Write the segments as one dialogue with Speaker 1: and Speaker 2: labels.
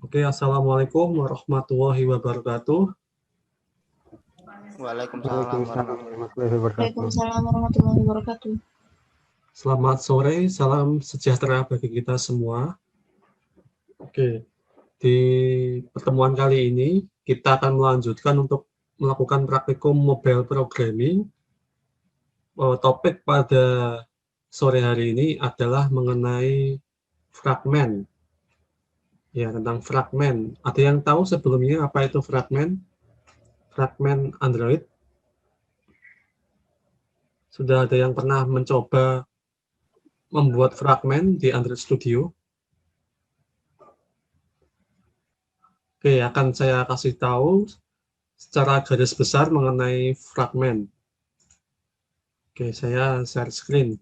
Speaker 1: Oke, assalamualaikum warahmatullahi wabarakatuh.
Speaker 2: Waalaikumsalam warahmatullahi wabarakatuh.
Speaker 3: Waalaikumsalam warahmatullahi wabarakatuh.
Speaker 1: Selamat sore, salam sejahtera bagi kita semua. Oke, di pertemuan kali ini kita akan melanjutkan untuk melakukan praktikum mobile programming. Topik pada sore hari ini adalah mengenai fragmen. Ya, tentang fragmen. Ada yang tahu sebelumnya apa itu fragmen? Fragmen Android? Sudah ada yang pernah mencoba membuat fragmen di Android Studio? Oke, akan saya kasih tahu secara garis besar mengenai fragmen. Oke, saya share screen.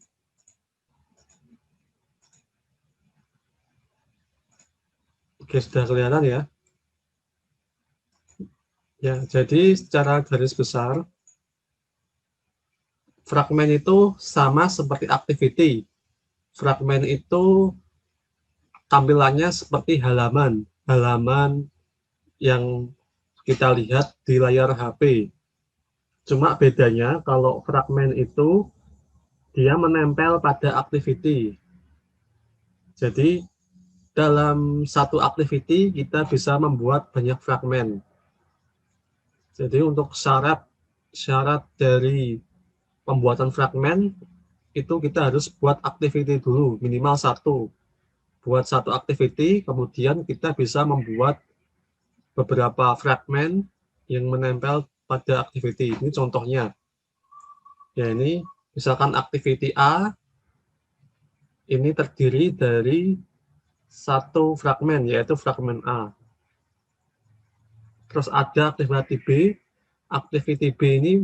Speaker 1: Oke, sudah kelihatan ya? Ya, jadi secara garis besar, fragmen itu sama seperti activity. Fragmen itu tampilannya seperti halaman yang kita lihat di layar HP. Cuma bedanya kalau fragmen itu dia menempel pada activity. Jadi dalam satu activity kita bisa membuat banyak fragmen. Jadi untuk syarat dari pembuatan fragmen itu kita harus buat activity dulu, minimal satu. Buat satu activity, kemudian kita bisa membuat beberapa fragmen yang menempel pada activity. Ini contohnya. Ya, ini misalkan activity A ini terdiri dari satu fragmen, yaitu fragmen A. Terus ada activity B ini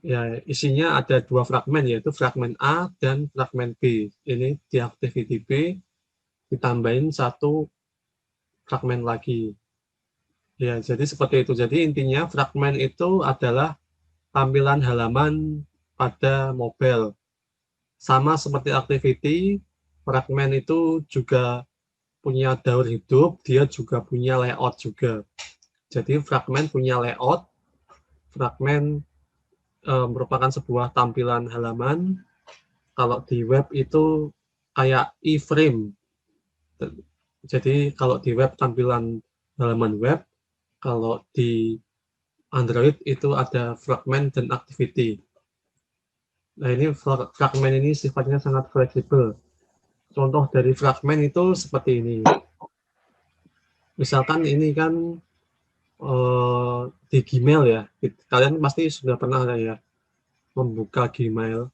Speaker 1: ya isinya ada dua fragmen, yaitu fragmen A dan fragmen B. Ini di activity B ditambahin satu fragmen lagi. Ya, jadi seperti itu. Jadi intinya fragmen itu adalah tampilan halaman pada mobile. Sama seperti activity, fragmen itu juga punya daur hidup, dia juga punya layout juga. Jadi fragmen punya layout, fragmen merupakan sebuah tampilan halaman. Kalau di web itu kayak iframe. Jadi kalau di web tampilan halaman web, kalau di Android itu ada fragmen dan activity. Nah, ini fragmen ini sifatnya sangat fleksibel. Contoh dari fragmen itu seperti ini. Misalkan ini kan di Gmail ya, kalian pasti sudah pernah ya membuka Gmail.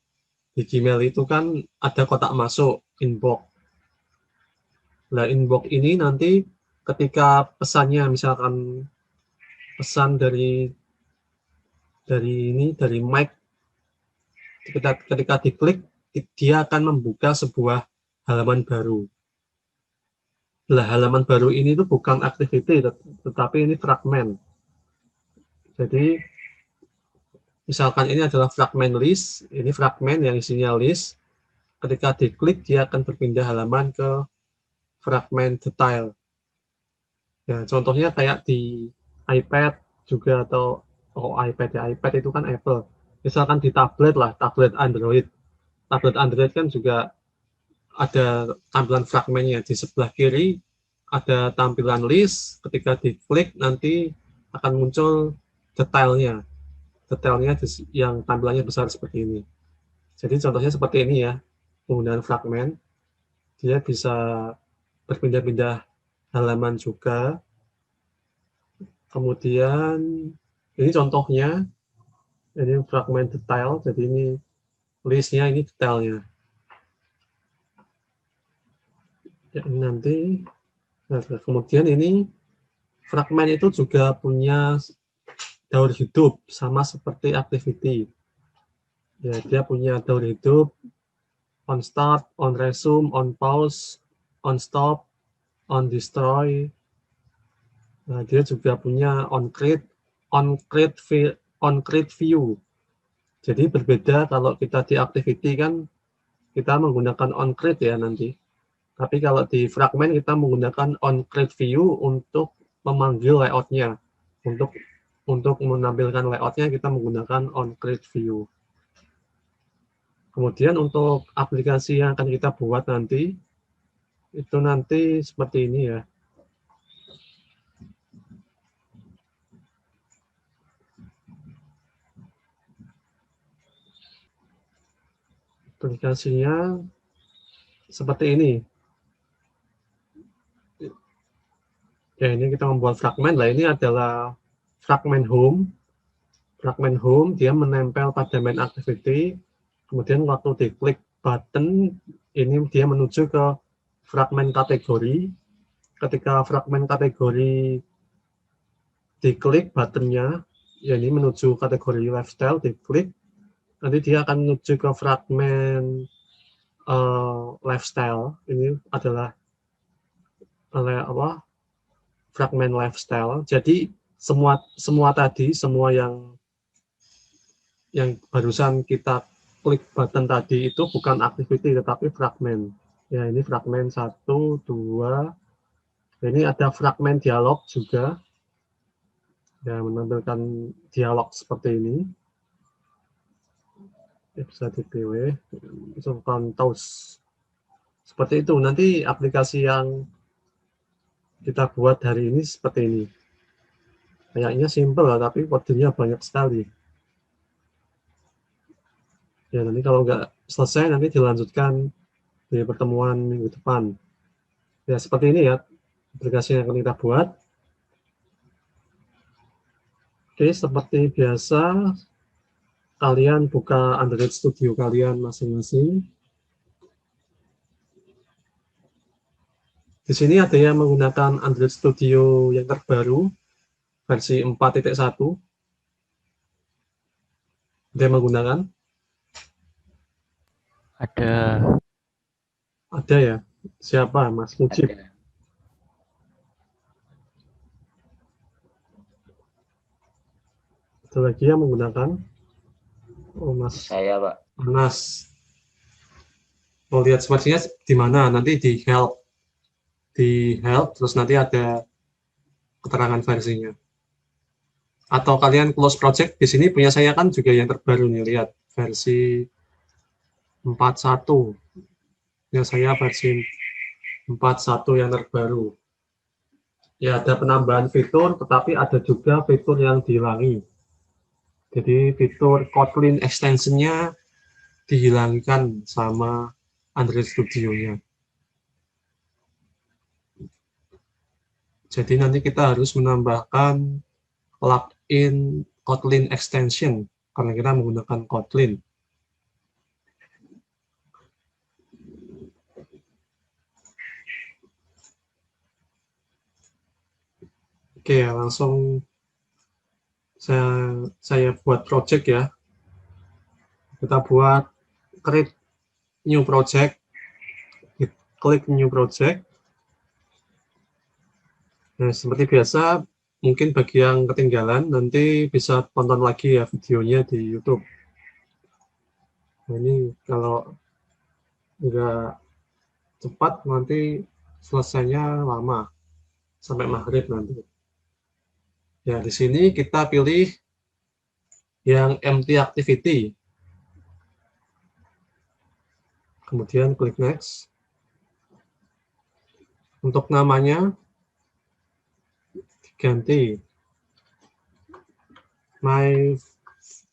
Speaker 1: Di Gmail itu kan ada kotak masuk, inbox. Nah, inbox ini nanti ketika pesannya, misalkan pesan dari Mike, ketika diklik, dia akan membuka sebuah halaman baru. Nah, halaman baru ini tuh bukan activity, tetapi ini fragmen. Jadi, misalkan ini adalah fragmen list, ini fragmen yang isinya list. Ketika diklik, dia akan berpindah halaman ke fragmen detail. Ya, contohnya kayak di iPad juga, atau iPad itu kan Apple. Misalkan di tablet lah, tablet Android. Tablet Android kan juga ada tampilan fragmennya. Di sebelah kiri ada tampilan list, ketika diklik nanti akan muncul detailnya yang tampilannya besar seperti ini. Jadi contohnya seperti ini ya, penggunaan fragmen. Dia bisa berpindah-pindah halaman juga. Kemudian ini contohnya, ini fragmen detail, jadi ini listnya, ini detailnya. Ya, nanti, nah, kemudian ini fragmen itu juga punya daur hidup sama seperti activity. Ya, dia punya daur hidup on start, on resume, on pause, on stop, on destroy. Nah, dia juga punya on create view. Jadi berbeda kalau kita di activity kan kita menggunakan on create ya nanti. Tapi kalau di fragment kita menggunakan on-create view untuk memanggil layout-nya. Untuk menampilkan layout-nya kita menggunakan on-create view. Kemudian untuk aplikasi yang akan kita buat nanti, itu nanti seperti ini ya. Aplikasinya seperti ini. Ya, ini kita membuat fragment. Lah, ini adalah fragment home. Fragment home, dia menempel pada main activity. Kemudian waktu diklik button, ini dia menuju ke fragment kategori. Ketika fragment kategori diklik buttonnya, ya ini menuju kategori lifestyle, diklik, nanti dia akan menuju ke fragment lifestyle. Ini adalah fragment lifestyle. Jadi semua tadi, semua yang barusan kita klik button tadi itu bukan activity tetapi fragment. Ya, ini fragment 1, 2. Ini ada fragment dialog juga. Ya, menampilkan dialog seperti ini. Ya, bisa dipilih. Misalkan toast. Seperti itu. Nanti aplikasi yang kita buat hari ini seperti ini. Kayaknya simple lah, tapi kodenya banyak sekali. Ya, nanti kalau nggak selesai, nanti dilanjutkan di pertemuan minggu depan. Ya, seperti ini ya aplikasi yang akan kita buat. Oke, seperti biasa, kalian buka Android Studio kalian masing-masing. Di sini ada yang menggunakan Android Studio yang terbaru, versi 4.1. Dia menggunakan?
Speaker 4: Ada.
Speaker 1: Ada ya? Siapa? Mas Mujib?
Speaker 4: Ada.
Speaker 1: Ada lagi yang menggunakan? Oh, Mas.
Speaker 4: Saya, Pak.
Speaker 1: Mas. Mau lihat versinya di mana? Nanti di help. Di help, terus nanti ada keterangan versinya. Atau kalian close project, di sini punya saya kan juga yang terbaru nih, lihat. Versi 41. Ya, saya versi 41 yang terbaru. Ya, ada penambahan fitur, tetapi ada juga fitur yang dihilangi. Jadi fitur Kotlin extension-nya dihilangkan sama Android Studio-nya. Jadi nanti kita harus menambahkan plugin Kotlin extension karena kita menggunakan Kotlin. Oke, langsung saya buat project ya. Kita buat create new project, klik new project. Nah, seperti biasa, mungkin bagi yang ketinggalan nanti bisa tonton lagi ya videonya di YouTube. Nah, ini kalau nggak cepat nanti selesainya lama sampai maghrib nanti. Ya, di sini kita pilih yang empty activity. Kemudian klik next. Untuk namanya diganti my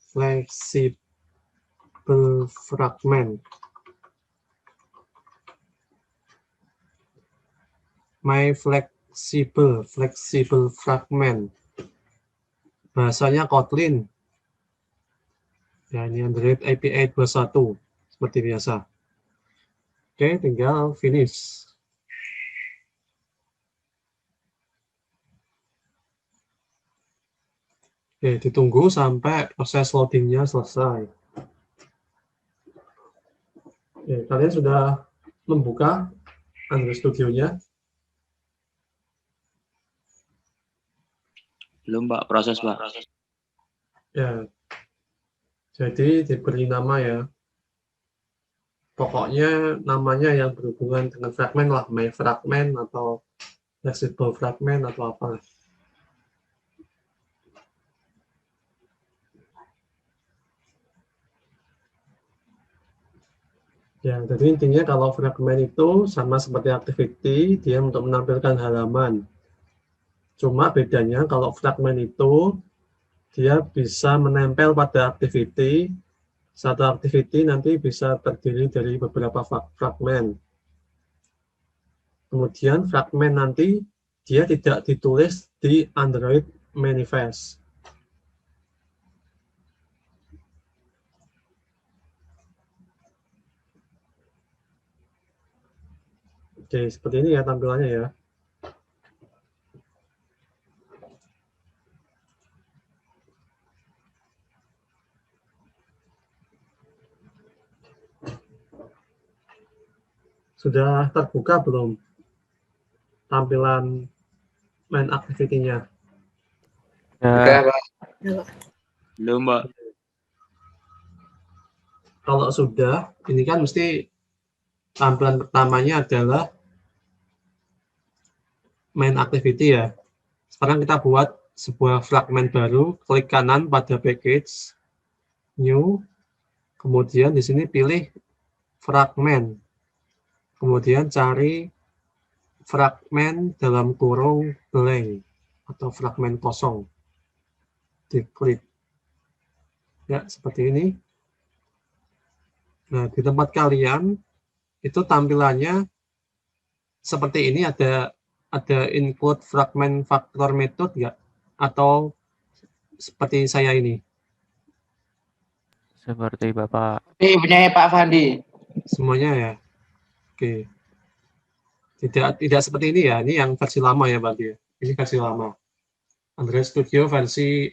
Speaker 1: flexible fragment. My flexible fragment. Bahasanya Kotlin. Ya, ini Android API 21 seperti biasa. Oke, tinggal finish. Oke, ditunggu sampai proses loadingnya selesai. Oke, kalian sudah membuka Android Studio-nya?
Speaker 4: Belum, Pak. Proses, Pak.
Speaker 1: Ya, jadi diberi nama ya. Pokoknya namanya yang berhubungan dengan fragmen lah, my fragment atau flexible fragment atau apa. Ya, jadi intinya kalau fragmen itu sama seperti activity, dia untuk menampilkan halaman. Cuma bedanya kalau fragmen itu dia bisa menempel pada activity. Satu activity nanti bisa terdiri dari beberapa fragmen. Kemudian fragmen nanti dia tidak ditulis di Android manifest. Oke, seperti ini ya tampilannya ya. Sudah terbuka belum tampilan main activity-nya?
Speaker 2: Ya,
Speaker 4: Belum, Mbak.
Speaker 1: Kalau sudah, ini kan mesti tampilan pertamanya adalah main activity ya. Sekarang kita buat sebuah fragmen baru, klik kanan pada package, new, kemudian di sini pilih fragmen. Kemudian cari fragmen dalam kurung blank atau fragmen kosong. Diklik. Ya, seperti ini. Nah, di tempat kalian itu tampilannya seperti ini, ada include fragment factor method nggak? Atau seperti saya ini?
Speaker 2: seperti Bapak.
Speaker 4: Ini punya Pak Fandi.
Speaker 1: Semuanya ya? Oke. Tidak seperti ini ya. Ini yang versi lama ya berarti ya. Ini versi lama. Android Studio versi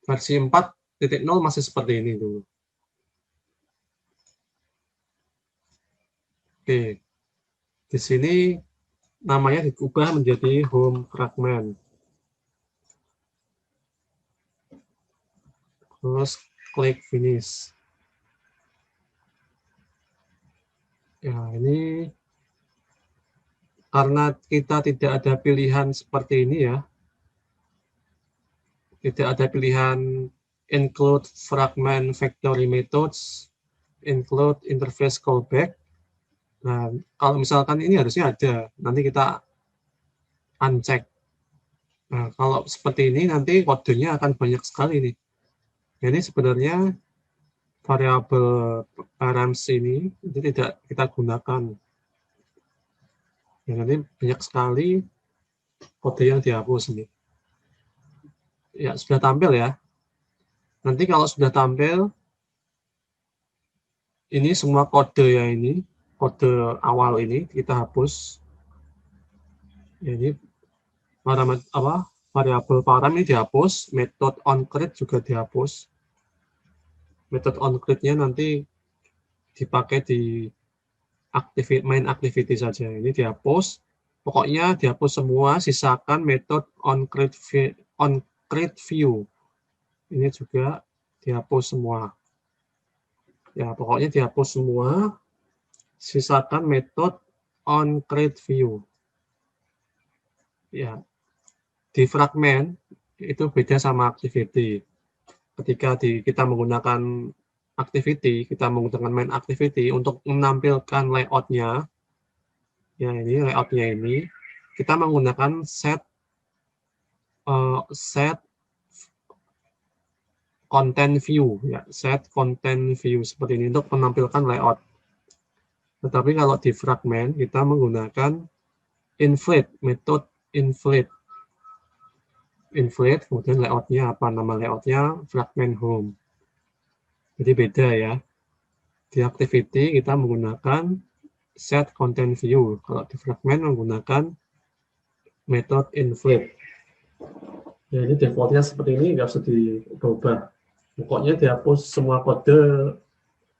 Speaker 1: 4.0 masih seperti ini dulu. Oke. Di sini namanya diubah menjadi home fragment. Terus klik finish. Ya, ini karena kita tidak ada pilihan seperti ini ya. Tidak ada pilihan include fragment factory methods, include interface callback. Nah, kalau misalkan ini harusnya ada, nanti kita uncheck. Nah, kalau seperti ini nanti kodenya akan banyak sekali nih. Jadi sebenarnya variabel params ini itu tidak kita gunakan. Ya, nanti banyak sekali kode yang dihapus nih. Ya, sudah tampil ya. Nanti kalau sudah tampil, ini semua kode ya ini, kode awal ini kita hapus. Ya, ini variabel param ini dihapus, metode onCreate juga dihapus. Metode onCreate-nya nanti dipakai di main activity saja. Ini dihapus. Pokoknya dihapus semua, sisakan metode onCreate view. Ini juga dihapus semua. Ya, pokoknya dihapus semua, sisakan metode onCreate view. Ya, di fragmen itu beda sama activity. Ketika kita menggunakan activity, kita menggunakan main activity untuk menampilkan layout-nya. Ya, ini layout-nya ini kita menggunakan set content view ya, set content view seperti ini untuk menampilkan layout. Tetapi kalau di fragment kita menggunakan inflate, metode inflate, kemudian layoutnya apa, nama layoutnya fragment home. Jadi beda ya. Di activity kita menggunakan set content view, kalau di fragment menggunakan metode inflate. Ya, ini defaultnya seperti ini, nggak usah diubah. Pokoknya dihapus semua kode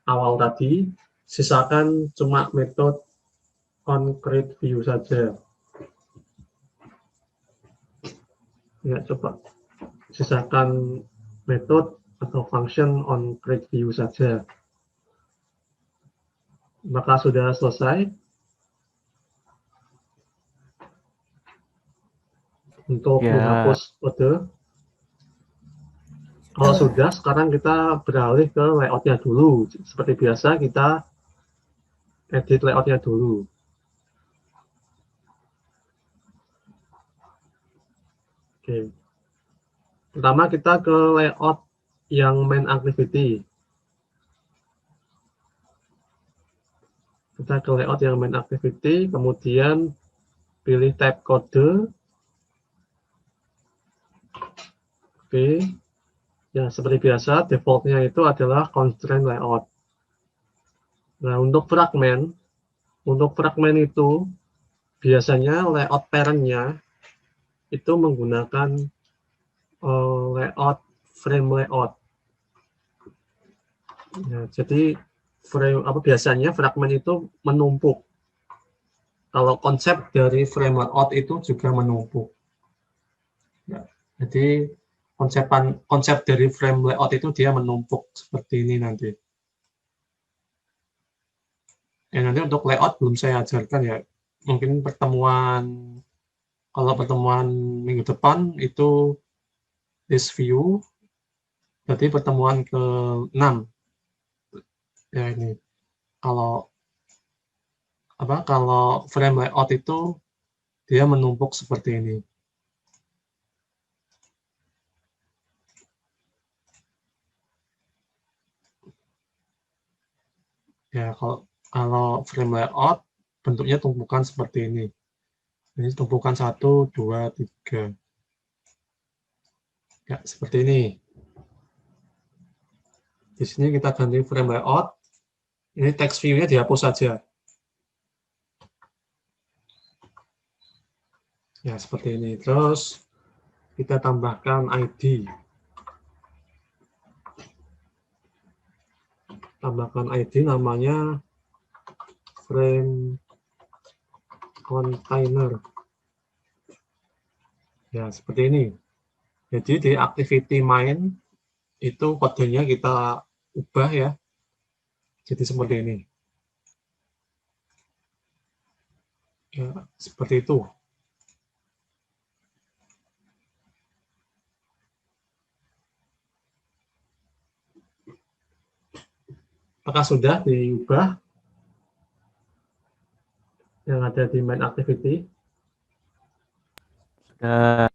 Speaker 1: awal tadi, sisakan cuma metode onCreate view saja. Ya, coba sisakan metode atau function onCreate view saja. Maka sudah selesai untuk
Speaker 2: Ya.
Speaker 1: menghapus kode. Kalau sudah, sekarang kita beralih ke layoutnya dulu. Seperti biasa, kita edit layoutnya dulu. Oke. Pertama kita ke layout yang main activity. Kita ke layout yang main activity, kemudian pilih tab kode. Oke. Ya, seperti biasa, defaultnya itu adalah constraint layout. Nah, untuk fragment itu biasanya layout parent-nya itu menggunakan layout frame layout. Ya, jadi biasanya fragment itu menumpuk. Kalau konsep dari frame layout itu juga menumpuk. Ya, jadi konsep dari frame layout itu dia menumpuk seperti ini nanti. Nanti untuk layout belum saya ajarkan ya. Mungkin kalau pertemuan minggu depan itu this view, berarti pertemuan ke-6. Ya ini. Kalau frame layout itu dia menumpuk seperti ini. Ya, kalau frame layout bentuknya tumpukan seperti ini. Ini tumpukan 1, 2, 3. Ya, seperti ini. Di sini kita ganti frame layout. Ini text view-nya dihapus saja. Ya, seperti ini. Terus kita tambahkan ID. Tambahkan ID namanya frame container. Ya, seperti ini. Jadi di activity main itu kodenya kita ubah ya. Jadi seperti ini. Ya, seperti itu. Apakah sudah diubah yang ada di main activity?
Speaker 2: Sudah.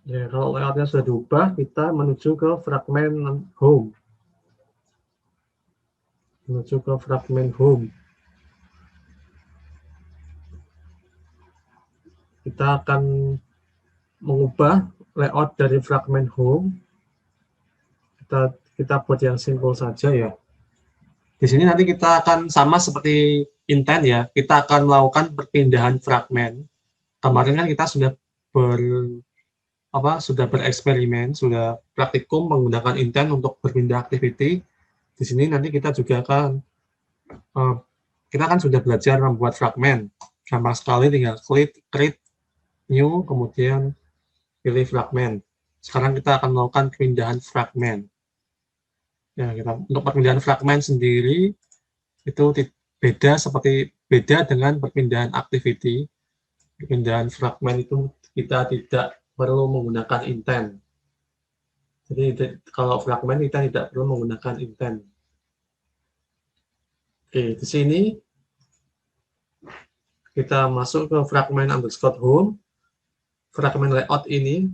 Speaker 1: Ya, kalau layoutnya sudah diubah, kita menuju ke fragment home. Menuju ke fragment home. Kita akan mengubah layout dari fragment home. Kita buat yang simple saja ya. Di sini nanti kita akan sama seperti intent ya. Kita akan melakukan perpindahan fragment. Kemarin kan kita sudah bereksperimen, sudah praktikum menggunakan intent untuk berpindah activity. Di sini nanti kita juga akan kita kan sudah belajar membuat fragment. Gampang sekali, tinggal klik create new, kemudian pilih fragment. Sekarang kita akan melakukan perpindahan fragment. Ya, untuk perpindahan fragment sendiri itu beda dengan perpindahan activity. Perpindahan fragment itu kita tidak perlu menggunakan intent. Jadi kalau fragment kita tidak perlu menggunakan intent. Oke, di sini kita masuk ke fragment underscore home. Fragment layout ini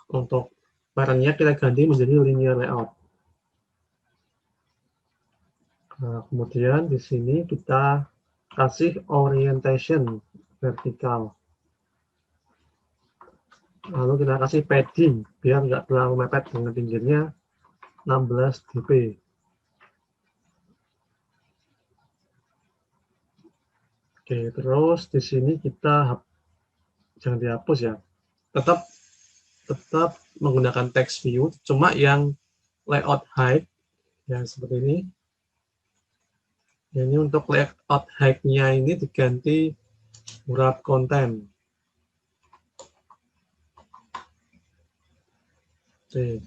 Speaker 1: untuk parentnya kita ganti menjadi linear layout. Nah, kemudian di sini kita kasih orientation vertikal. Lalu kita kasih padding biar nggak terlalu mepet dengan tingginya 16 dp. Oke, terus di sini kita jangan dihapus ya. Tetap menggunakan text view, cuma yang layout height yang seperti ini. Ini untuk layout height-nya ini diganti wrap content. Oke.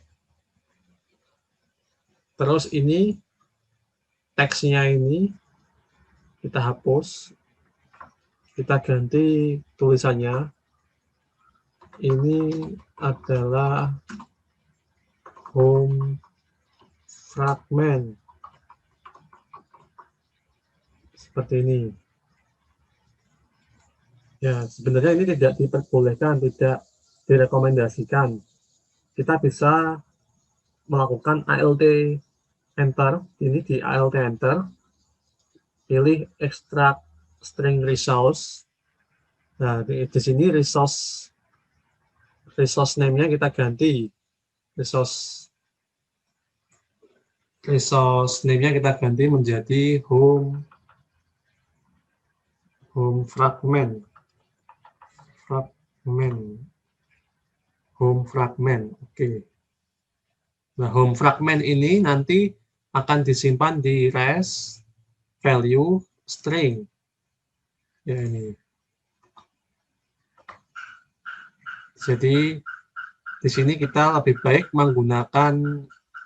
Speaker 1: Terus ini teksnya ini kita hapus, kita ganti tulisannya. Ini adalah home fragment. Seperti ini. Ya, sebenarnya ini tidak diperbolehkan, tidak direkomendasikan. Kita bisa melakukan ALT enter, ini di ALT enter, pilih extract string resource. Nah, di sini resource name-nya kita ganti. Resource name-nya kita ganti menjadi home fragment. Home fragment. Oke. Nah, home fragment ini nanti akan disimpan di res value string. Ya, ini. Jadi di sini kita lebih baik menggunakan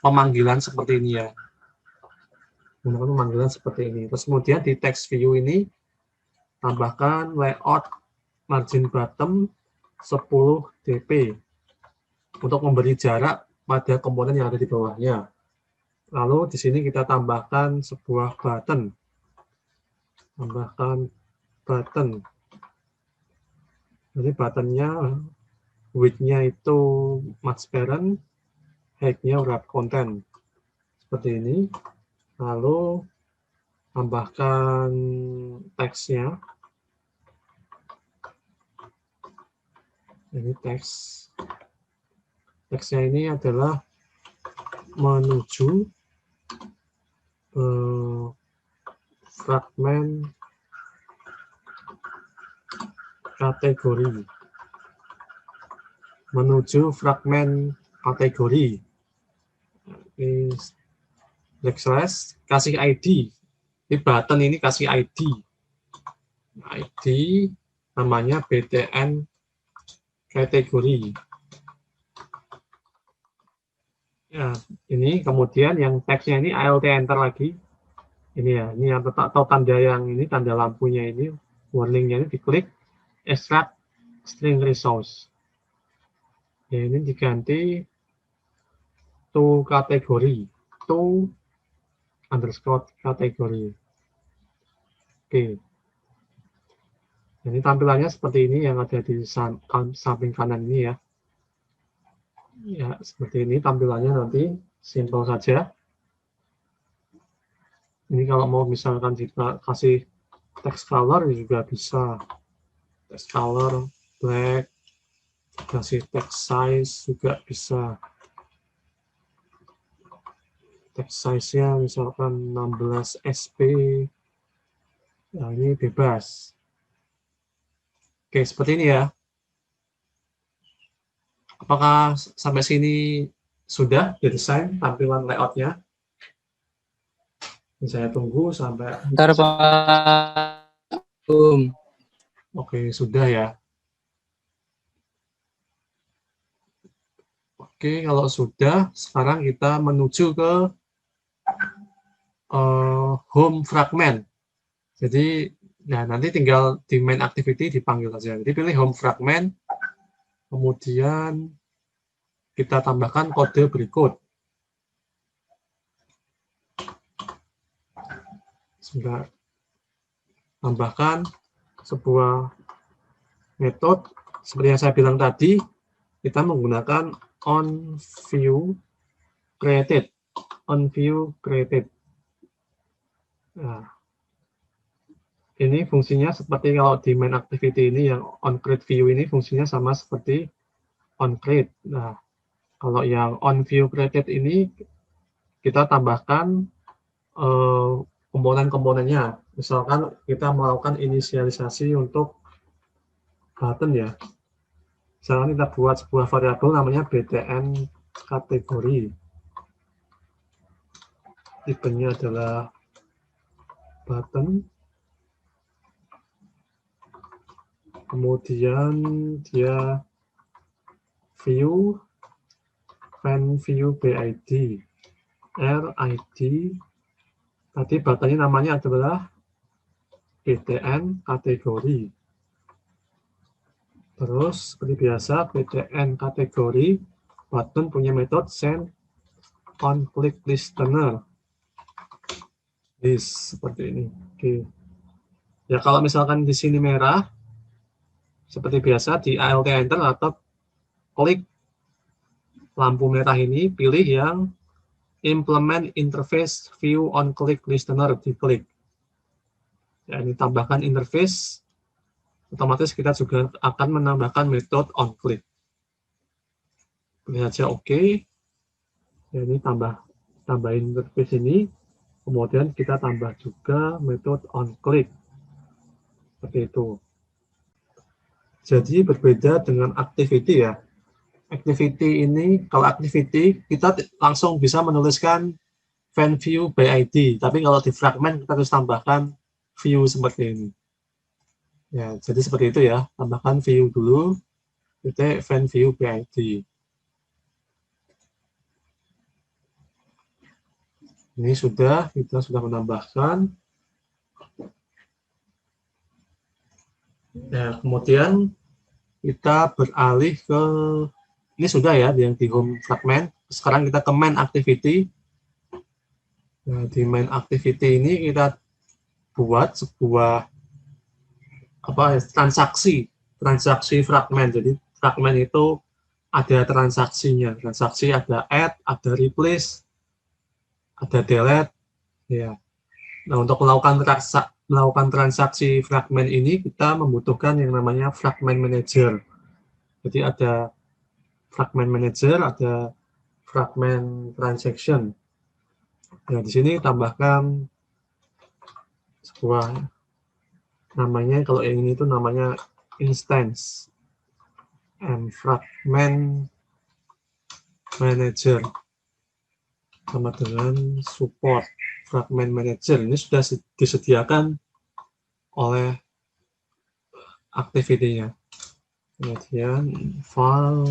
Speaker 1: pemanggilan seperti ini ya. Menggunakan pemanggilan seperti ini. Terus kemudian di text view ini tambahkan layout margin bottom 10 dp untuk memberi jarak pada komponen yang ada di bawahnya. Lalu di sini kita tambahkan sebuah button. Tambahkan button. Jadi buttonnya width-nya itu match parent, height-nya wrap content. Seperti ini. Lalu tambahkan teksnya. Ini teks. Teksnya ini adalah menuju fragment kategori. Menuju fragment kategori. Ini backslash, kasih ID. Ini button ini kasih ID. ID namanya BTN kategori. Ya, ini kemudian yang teksnya ini ALT enter lagi. Ini ya, ini yang atau tanda yang ini, tanda lampunya ini, warningnya ini diklik extract string resource. Ya, ini diganti to kategori, to underscore kategori. Oke. Ini tampilannya seperti ini yang ada di samping kanan ini ya. Ya, seperti ini tampilannya nanti, simple saja. Ini kalau mau misalkan kita kasih text color juga bisa. Text color black, kasih text size juga bisa. Text size-nya misalkan 16 SP. Nah, ini bebas. Oke, seperti ini ya. Apakah sampai sini sudah didesain tampilan layout-nya? Saya tunggu sampai...
Speaker 4: Ntar Pak.
Speaker 1: Oke, sudah ya. Oke, kalau sudah, sekarang kita menuju ke home fragment. Jadi, nah nanti tinggal di main activity dipanggil saja. Jadi pilih home fragment, kemudian kita tambahkan kode berikut. Sudah tambahkan sebuah metode seperti yang saya bilang tadi, kita menggunakan onViewCreated. Nah, ini fungsinya seperti kalau di main activity ini yang onCreateView ini fungsinya sama seperti onCreate. Nah, kalau yang onViewCreated ini kita tambahkan komponen-komponennya. Misalkan kita melakukan inisialisasi untuk button ya. Misalkan kita buat sebuah variabel namanya BTN kategori. Tipenya adalah button. Kemudian dia view, fan view BID. RID. Tadi buttonnya namanya adalah btn kategori. Terus seperti biasa btn kategori button punya metode send on click listener. This seperti ini. Oke. Ya kalau misalkan di sini merah, seperti biasa di Alt Enter atau klik lampu merah ini, pilih yang implement interface view on click listener, diklik. Ya, ini tambahkan interface, otomatis kita juga akan menambahkan metode on click. Pilih saja OK. Ya, ini tambahin interface ini, kemudian kita tambah juga metode on click. Seperti itu. Jadi berbeda dengan activity ya. Activity ini, kalau activity kita langsung bisa menuliskan fan view by ID, tapi kalau di fragment kita harus tambahkan view seperti ini. Ya, jadi seperti itu ya, tambahkan view dulu, titik fan view by ID. Ini kita sudah menambahkan. Ya, kemudian kita beralih ke, ini sudah ya, yang di home fragment. Sekarang kita ke main activity. Nah, di main activity ini kita buat sebuah transaksi fragment. Jadi fragment itu ada transaksinya. Transaksi ada add, ada replace, ada delete. Ya. Nah, untuk melakukan transaksi fragment ini kita membutuhkan yang namanya fragment manager. Jadi ada fragment manager, ada fragment transaction. Nah, di sini tambahkan sebuah namanya, kalau yang ini itu namanya instance and fragment manager sama dengan support fragment manager. Ini sudah disediakan oleh activity-nya. Kemudian file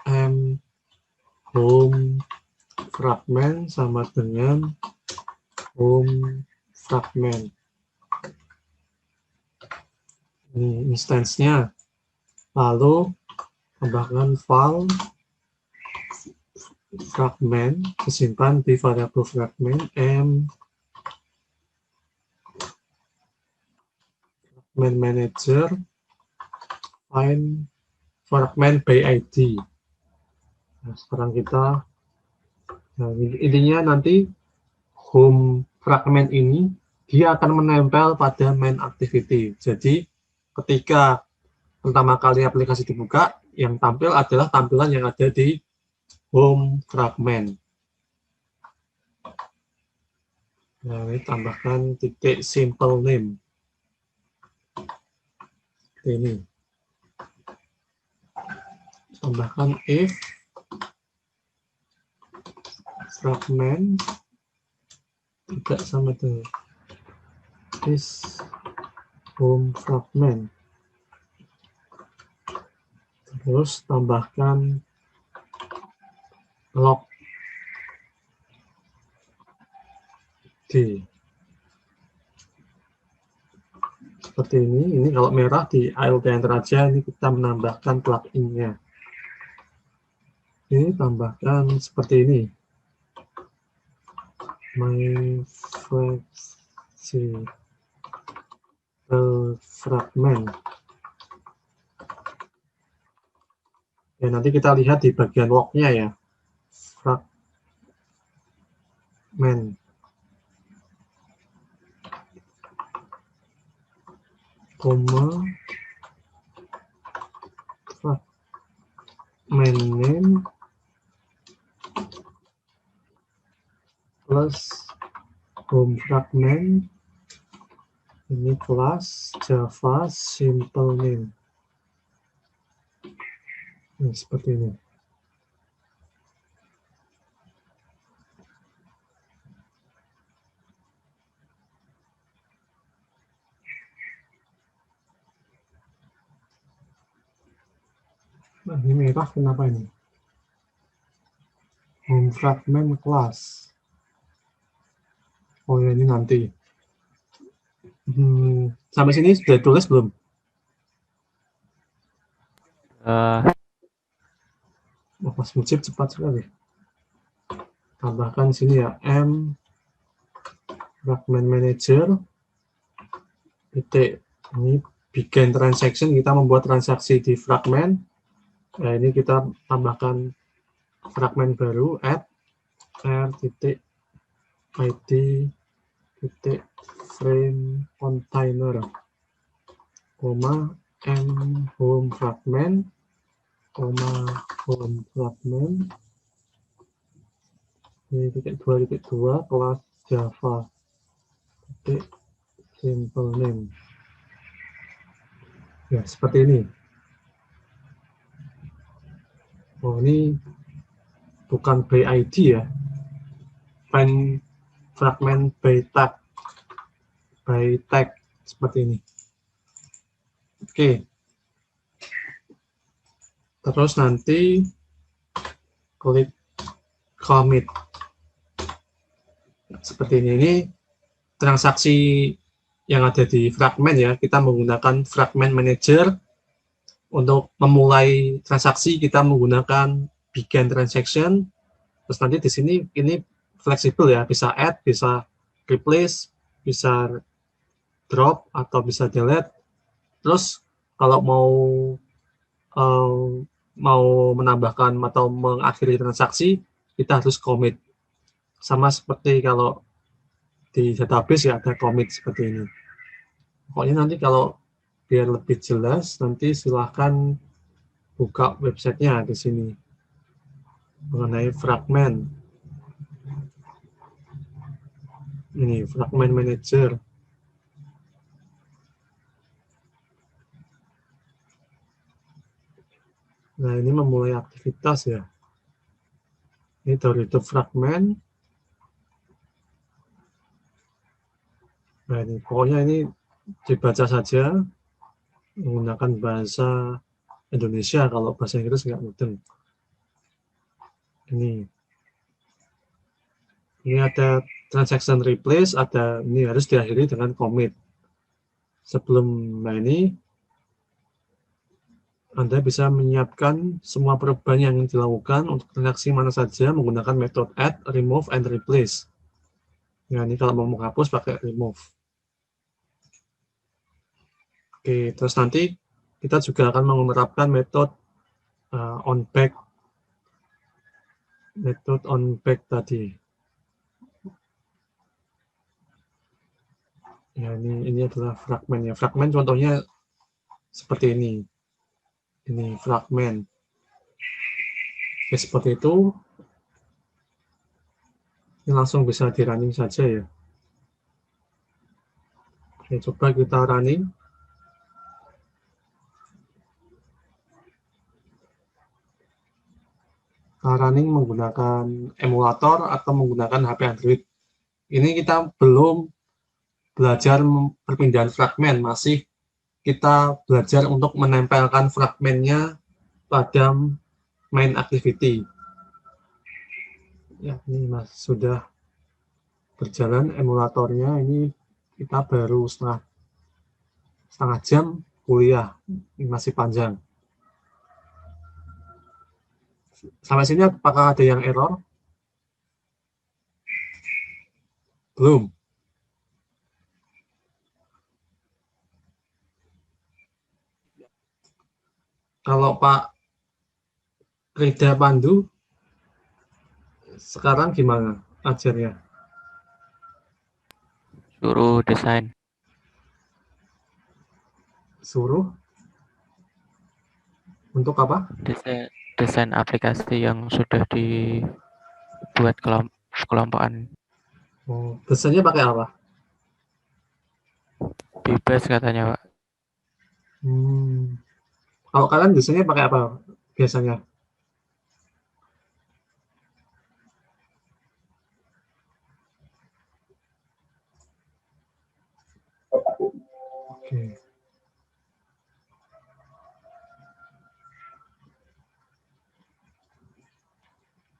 Speaker 1: m home fragment sama dengan home fragment. Ini instance-nya. Lalu tambahkan file fragment, disimpan di variabel fragment m fragment manager find fragment by ID. Nah, sekarang kita, nah, intinya nanti home fragment ini dia akan menempel pada main activity. Jadi ketika pertama kali aplikasi dibuka, yang tampil adalah tampilan yang ada di home fragment. Nah, ini tambahkan titik simple name. Ini. Tambahkan if fragment tidak sama dengan is home fragment. Terus tambahkan log d. Seperti ini. Ini kalau merah di Alt Enter aja, ini kita menambahkan plugin-nya. Ini tambahkan seperti ini. My fragment. Ya, nanti kita lihat di bagian log-nya ya. Fragment. Koma fragment name plus home fragment, ini kelas Java simple name. Nah, seperti ini. Nah, ini merah kenapa ini? Home fragment class. Oh ya, ini nanti. Sampai sini sudah tulis belum? Oh, Mas Mujib cepat sekali. Tambahkan sini ya, M fragment manager titik, ini begin transaction, kita membuat transaksi di fragment. Nah, ini kita tambahkan fragment baru, add r titik id titik frame container, koma m home fragment, koma home fragment, ini titik 2 kelas Java titik simple name. Ya, seperti ini. Oh, ini bukan by ID ya. Find fragment by tag seperti ini. Oke. Terus nanti klik commit. Seperti ini. Ini transaksi yang ada di fragment ya. Kita menggunakan fragment manager. Untuk memulai transaksi kita menggunakan begin transaction. Terus nanti di sini ini fleksibel ya, bisa add, bisa replace, bisa drop atau bisa delete. Terus kalau mau menambahkan atau mengakhiri transaksi, kita harus commit. Sama seperti kalau di database ya ada commit seperti ini. Pokoknya nanti kalau biar lebih jelas, nanti silahkan buka websitenya di sini mengenai fragment. Ini fragment manager. Nah, ini memulai aktivitas ya. Ini dari the fragment. Nah, ini pokoknya ini dibaca saja menggunakan bahasa Indonesia, kalau bahasa Inggris nggak mudeng. Ini ada transaction replace, ada ini harus diakhiri dengan commit. Sebelum ini Anda bisa menyiapkan semua perubahan yang ingin dilakukan untuk transaksi mana saja menggunakan metode add, remove, and replace. Ya, ini kalau mau menghapus pakai remove. Oke, terus nanti kita juga akan menerapkan metode on back tadi. Ya, ini adalah fragment ya. Fragment contohnya seperti ini. Ini fragment. Oke, seperti itu. Ini langsung bisa di running saja ya. Oke, coba kita running. Running menggunakan emulator atau menggunakan HP Android. Ini kita belum belajar perpindahan fragmen, masih kita belajar untuk menempelkan fragmennya pada main activity. Ya, ini mas sudah berjalan emulatornya. Ini kita baru setengah jam kuliah, ini masih panjang. Sampai sini apakah ada yang error? Belum. Kalau Pak Rida Pandu sekarang gimana ajarnya?
Speaker 2: Suruh desain.
Speaker 1: Suruh untuk apa?
Speaker 2: Desain aplikasi yang sudah dibuat kelompokan.
Speaker 1: Oh, desainnya pakai apa?
Speaker 2: Bebas katanya, Pak.
Speaker 1: Kalau kalian desainnya pakai apa biasanya? Oke.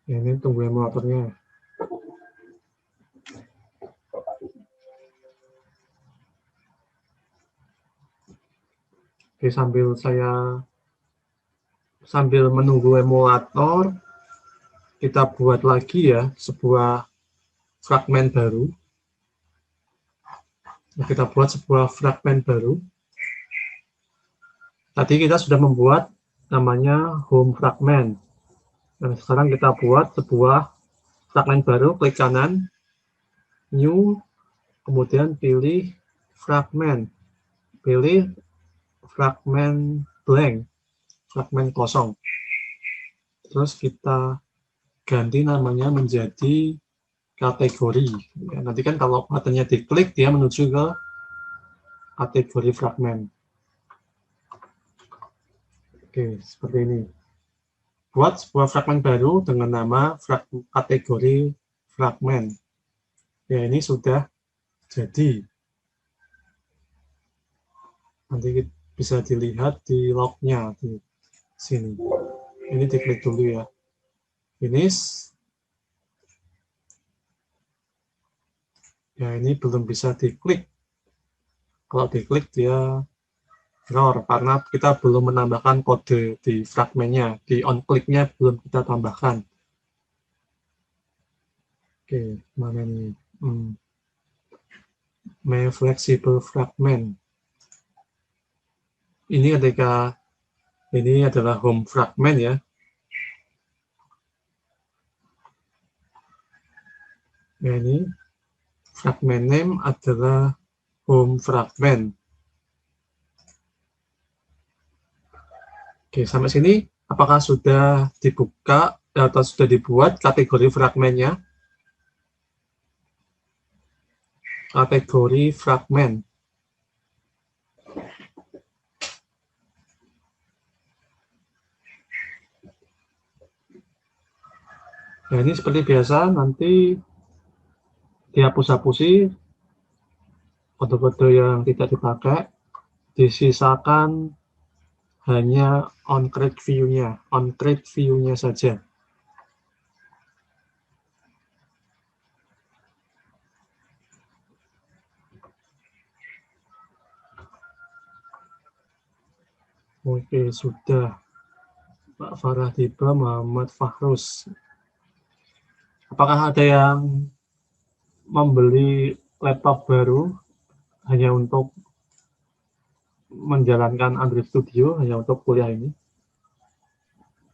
Speaker 1: Ya, ini tunggu emulatornya. Oke, sambil menunggu emulator, kita buat lagi ya sebuah fragmen baru. Kita buat sebuah fragmen baru. Tadi kita sudah membuat namanya home fragment. Dan sekarang kita buat sebuah fragmen baru, klik kanan, new, kemudian pilih fragment. Pilih fragment blank, fragment kosong. Terus kita ganti namanya menjadi kategori. Ya, nanti kan kalau buttonnya diklik, dia menuju ke kategori fragment. Oke, seperti ini. Buat sebuah fragmen baru dengan nama kategori fragmen. Ya, ini sudah jadi. Nanti bisa dilihat di lognya di sini. Ini diklik dulu ya. Finish. Ya, ini belum bisa diklik. Kalau diklik dia error karena kita belum menambahkan kode di fragmennya, di on-click-nya belum kita tambahkan. Oke, mana nih? My flexible fragment. Ini ketika ini adalah home fragment ya. Ya, ini fragment name adalah home fragment. Oke, sampai sini apakah sudah dibuka atau sudah dibuat kategori fragmennya? Kategori fragmen. Nah, ini seperti biasa nanti dihapus-hapusi kode-kode yang tidak dipakai, disisakan hanya on-create view-nya saja. Oke, sudah. Pak Farah Diba, Muhammad Fahrus. Apakah ada yang membeli laptop baru hanya untuk menjalankan Android Studio, hanya untuk kuliah ini?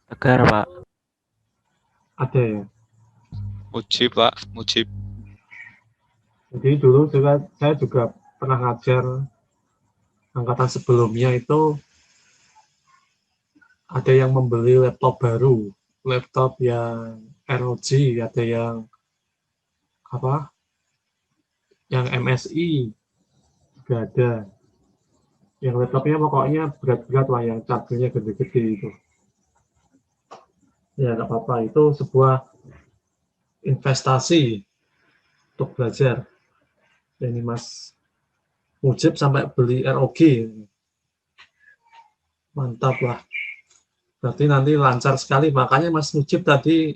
Speaker 2: Tegar, Pak.
Speaker 1: Ada ya?
Speaker 5: Mujib, Pak. Mujib.
Speaker 1: Jadi dulu saya juga pernah ngajar angkatan sebelumnya itu ada yang membeli laptop baru, laptop yang ROG, ada yang apa? Yang MSI juga ada. Yang laptopnya pokoknya berat-berat lah, yang chargernya gede-gede itu. Ya nggak apa-apa, itu sebuah investasi untuk belajar. Ini Mas Mujib sampai beli ROG, mantap lah. Berarti nanti lancar sekali. Makanya Mas Mujib tadi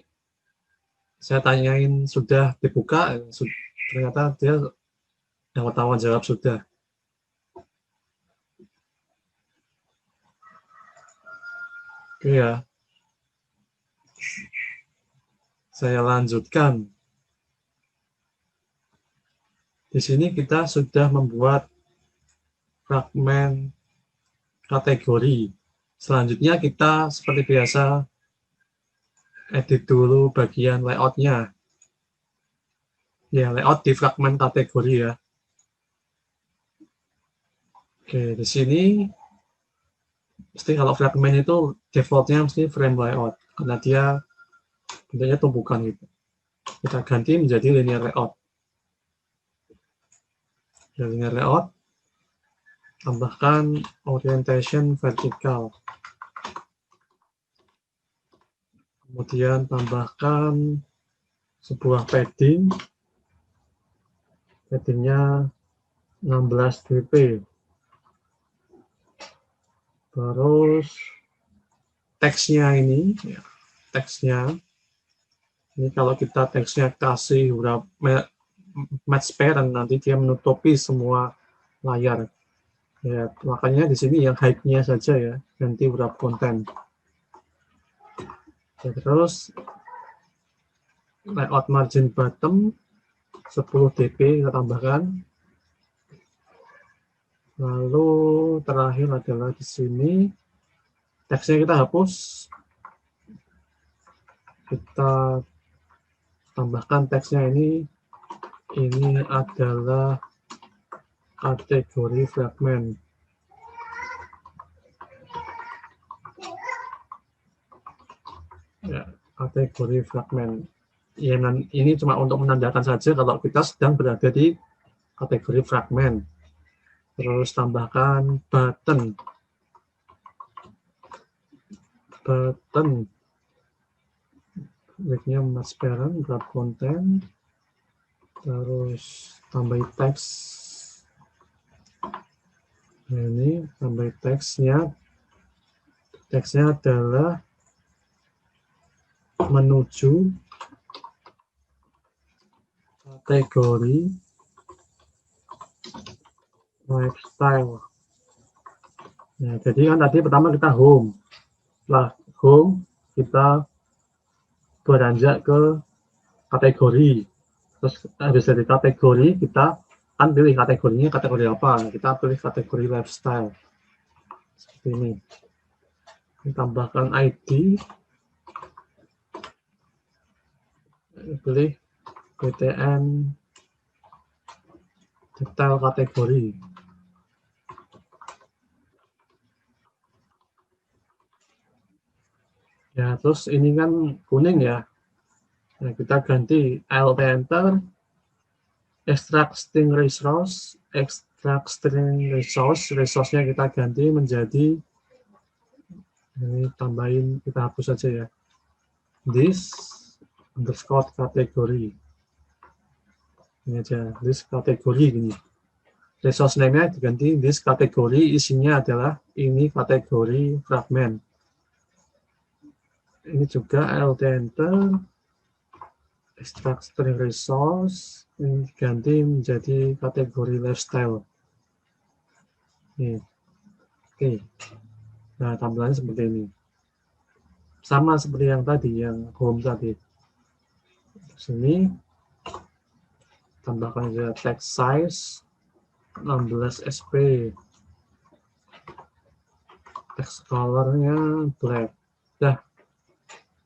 Speaker 1: saya tanyain sudah dibuka, ternyata dia yang pertama jawab sudah. Oke ya. Saya lanjutkan. Di sini kita sudah membuat fragmen kategori. Selanjutnya kita seperti biasa edit dulu bagian layout-nya. Ya, layout di fragmen kategori ya. Oke, di sini mesti kalau fragmen itu default-nya mesti frame layout karena dia bentuknya tumpukan gitu. Kita ganti menjadi linear layout. Ya, linear layout, tambahkan orientation vertikal. Kemudian tambahkan sebuah padding. Paddingnya 16 dp. Terus teksnya ini, ya, teksnya ini kalau kita teksnya kasih match parent, nanti dia menutupi semua layar. Ya, makanya di sini yang height-nya saja ya, ganti wrap content. Ya, terus layout margin bottom 10 dp kita tambahkan. Lalu terakhir adalah di sini teksnya kita hapus. Kita tambahkan teksnya ini adalah kategori fragment. Ya, kategori fragment. Ya, ini cuma untuk menandakan saja kalau kita sedang berada di kategori fragment. Terus tambahkan button. Baiknya match parent, wrap content. Terus tambah teks. Nah, ini tambah teksnya. Teksnya adalah menuju kategori lifestyle. Nah, jadi kan tadi pertama kita home. Setelah home, kita beranjak ke kategori. Terus habis dari kategori, kita kan pilih kategorinya kategori apa. Kita pilih kategori lifestyle. Seperti ini. Tambahkan ID. Pilih PTN detail kategori. Ya, terus ini kan kuning ya. Nah, kita ganti Alt Enter, extract string resource, resource-nya kita ganti menjadi, ini tambahin, kita hapus saja ya. This underscore kategori. Ini aja, this kategori gini. Resource name-nya diganti this kategori, isinya adalah ini kategori fragment. Ini juga Alt Enter, extract string resource, ini diganti menjadi kategori lifestyle. Oke. Nah, tampilannya seperti ini. Sama seperti yang tadi, yang home tadi. Di sini tambahkan juga text size 16 sp. Text color-nya black. Dah.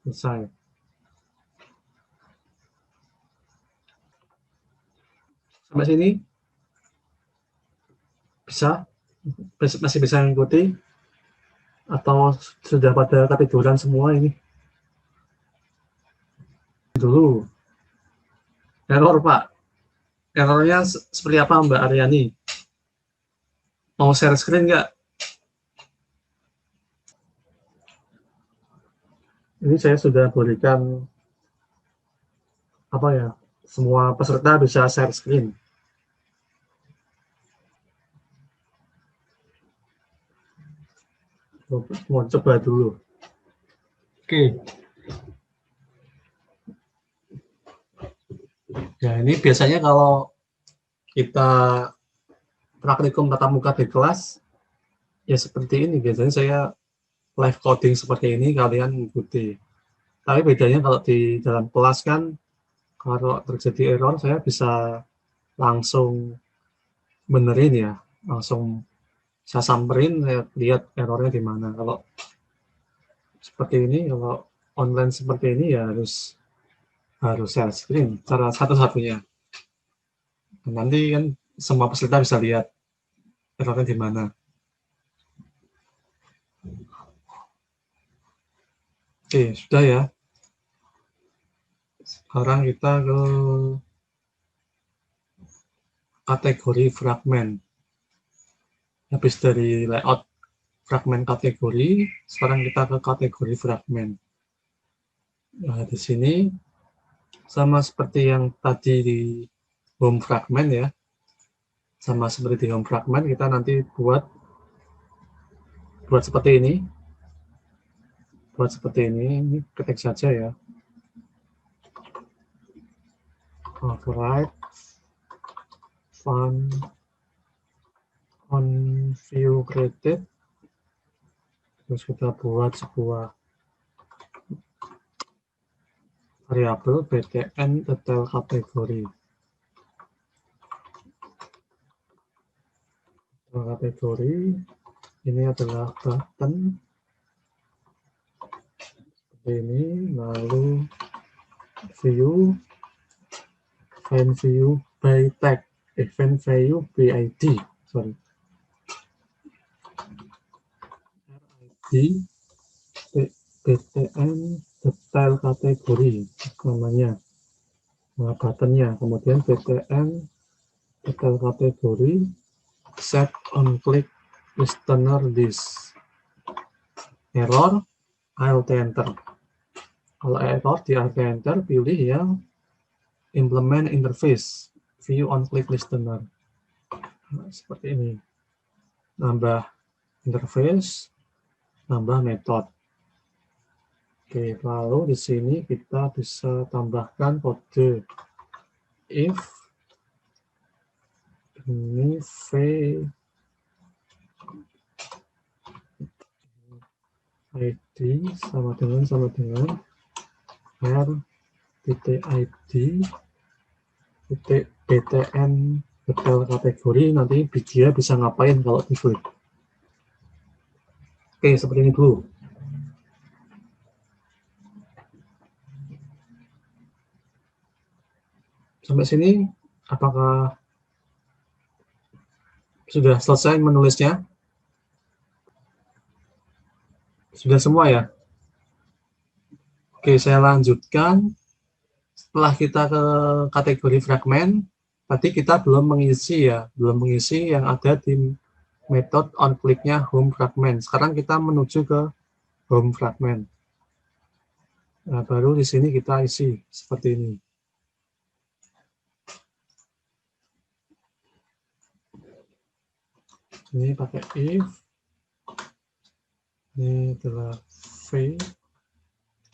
Speaker 1: Selesai. Sampai sini bisa? Masih bisa mengikuti? Atau sudah pada ketiduran semua ini? Dulu. Error, Pak. Errornya seperti apa, Mbak Aryani? Mau share screen nggak? Ini saya sudah berikan apa ya? Semua peserta bisa share screen. Mau coba dulu. Oke. Ya, ini biasanya kalau kita praktikum tatap muka di kelas, ya seperti ini. Biasanya saya live coding seperti ini, kalian mengikuti. Tapi bedanya kalau di dalam kelas kan, kalau terjadi error, saya bisa langsung benerin ya. Langsung saya samperin, saya lihat errornya di mana. Kalau seperti ini, kalau online seperti ini, ya harus share screen, cara satu-satunya. Nanti kan semua peserta bisa lihat errornya di mana. Oke, sudah ya. Sekarang kita ke kategori fragment. Habis dari layout fragment kategori, sekarang kita ke kategori fragment. Nah, di sini sama seperti yang tadi di home fragment ya. Sama seperti di home fragment, kita nanti buat seperti ini. Buat seperti ini ketik saja ya. Override fun on view created, terus kita buat sebuah variabel btn detail kategori. Kategori ini adalah button seperti ini, lalu view event view by tag, event view BID, sorry, RID btn detail kategori namanya, nah buttonnya, kemudian btn detail kategori set on click listener list, error alt enter, kalau error di alt enter pilih yang implement interface view on click listener. Nah, seperti ini, nambah interface, nambah metode. Oke, lalu di sini kita bisa tambahkan kode if ini v id sama dengan r titik id titik btn detail kategori, nanti dia bisa ngapain kalau diklik. Oke, seperti ini dulu. Sampai sini apakah sudah selesai menulisnya? Sudah semua ya? Oke, saya lanjutkan. Setelah kita ke kategori fragment, tadi kita belum mengisi yang ada di metode on click-nya home fragment. Sekarang kita menuju ke home fragment. Nah, baru di sini kita isi seperti ini. Ini pakai if, ini adalah v,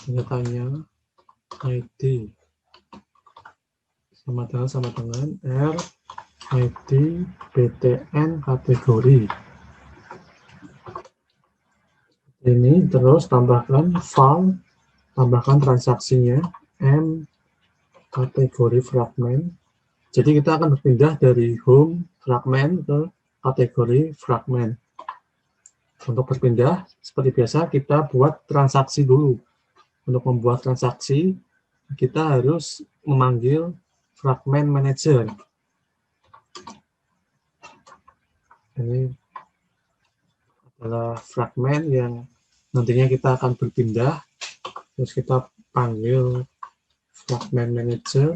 Speaker 1: ternyatanya id sama dengan r id btn kategori. Ini terus tambahkan file, tambahkan transaksinya m kategori fragment. Jadi kita akan berpindah dari home fragment ke kategori fragment. Untuk berpindah, seperti biasa, kita buat transaksi dulu. Untuk membuat transaksi, kita harus memanggil fragment manager. Ini adalah fragment yang nantinya kita akan berpindah. Terus kita panggil fragment manager.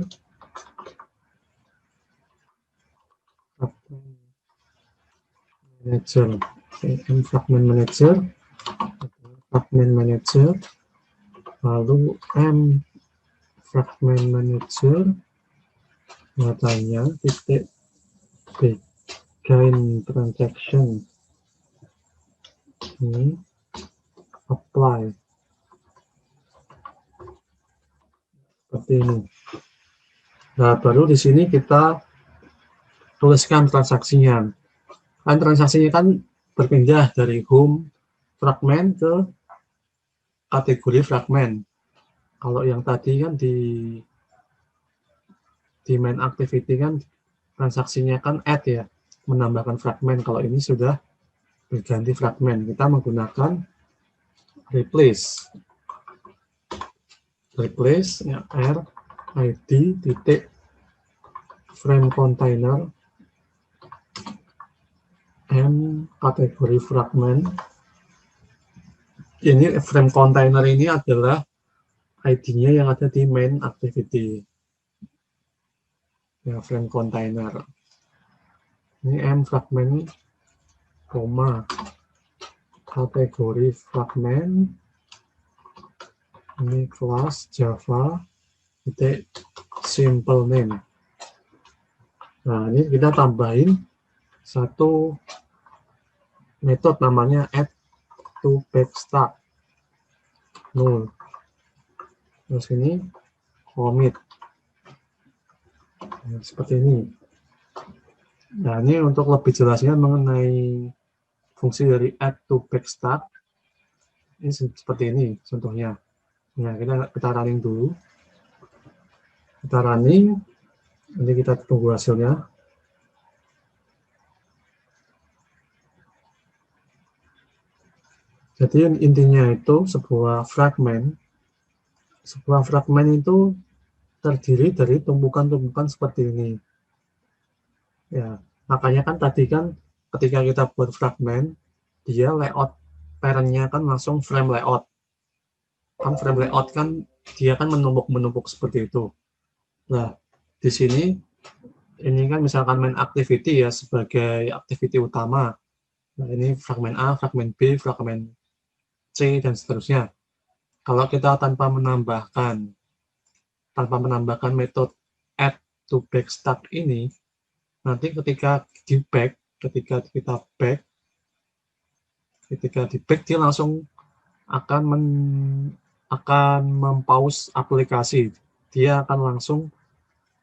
Speaker 1: Fragment manager, lalu m fragment manager, katanya titik begin transaction, ini apply seperti ini. Nah, baru di sini kita tuliskan transaksinya. Kan transaksinya kan berpindah dari home fragment ke kategori fragment. Kalau yang tadi kan di main activity kan transaksinya kan add ya, menambahkan fragment. Kalau ini sudah berganti fragment, kita menggunakan replace ya, r id titik frame container m kategori fragment. Ini frame container ini adalah ID-nya yang ada di main activity. Ya, frame container. Ini m fragment, koma kategori fragment. Ini kelas Java titik simple name. Nah, ini kita tambahin satu metode namanya add to backstart 0. Terus ini commit. Nah, seperti ini. Nah, ini untuk lebih jelasnya mengenai fungsi dari add to backstack ini seperti ini contohnya. Nah, kita running dulu. Kita running, nanti kita tunggu hasilnya. Jadi intinya itu sebuah fragmen itu terdiri dari tumpukan-tumpukan seperti ini. Ya, makanya kan tadi kan ketika kita buat fragmen, dia layout parent-nya kan langsung frame layout. Kan frame layout kan dia kan menumpuk-menumpuk seperti itu. Nah, di sini ini kan misalkan main activity ya sebagai activity utama. Nah, ini fragmen A, fragmen B, fragmen C, dan seterusnya. Kalau kita tanpa menambahkan metode add to backstack ini, nanti ketika di back dia langsung akan mempause aplikasi. Dia akan langsung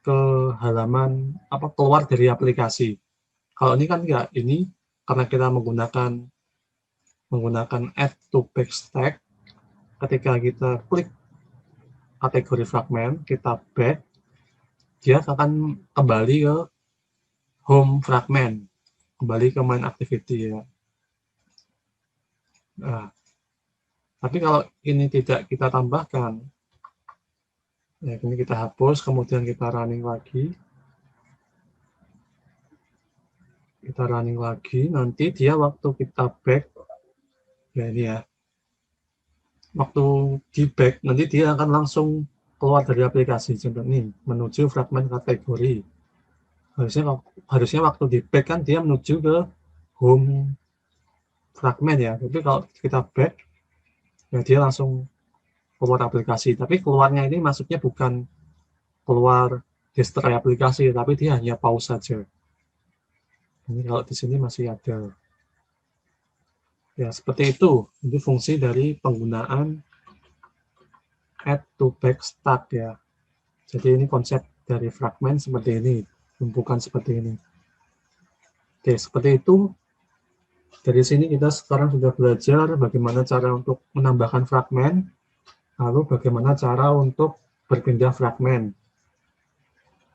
Speaker 1: ke halaman keluar dari aplikasi. Kalau ini kan enggak, ini karena kita menggunakan add to backstack, ketika kita klik kategori fragmen, kita back, dia akan kembali ke home fragmen, kembali ke main activity ya. Nah, tapi kalau ini tidak kita tambahkan, ya ini kita hapus, kemudian kita running lagi. Nanti dia waktu kita back, ya ini ya, waktu di back, nanti dia akan langsung keluar dari aplikasi, contoh ini, menuju fragmen kategori. Harusnya waktu di back kan dia menuju ke home fragmen ya, tapi kalau kita back, ya dia langsung keluar aplikasi. Tapi keluarnya ini maksudnya bukan keluar destroy aplikasi, tapi dia hanya pause saja. Ini kalau di sini masih ada. Ya, seperti itu. Itu fungsi dari penggunaan add to backstack ya. Jadi ini konsep dari fragmen seperti ini, tumpukan seperti ini. Oke, seperti itu. Dari sini kita sekarang sudah belajar bagaimana cara untuk menambahkan fragmen, lalu bagaimana cara untuk berpindah fragmen.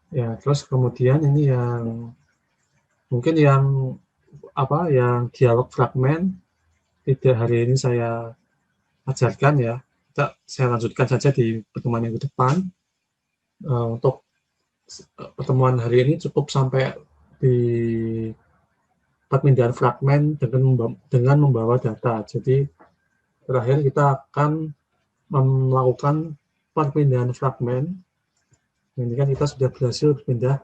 Speaker 1: Ya, terus kemudian ini yang mungkin yang dialog fragmen tidak hari ini saya ajarkan ya. Saya lanjutkan saja di pertemuan minggu depan. Untuk pertemuan hari ini cukup sampai di perpindahan fragmen dengan membawa data. Jadi terakhir kita akan melakukan perpindahan fragmen. Ini kan kita sudah berhasil berpindah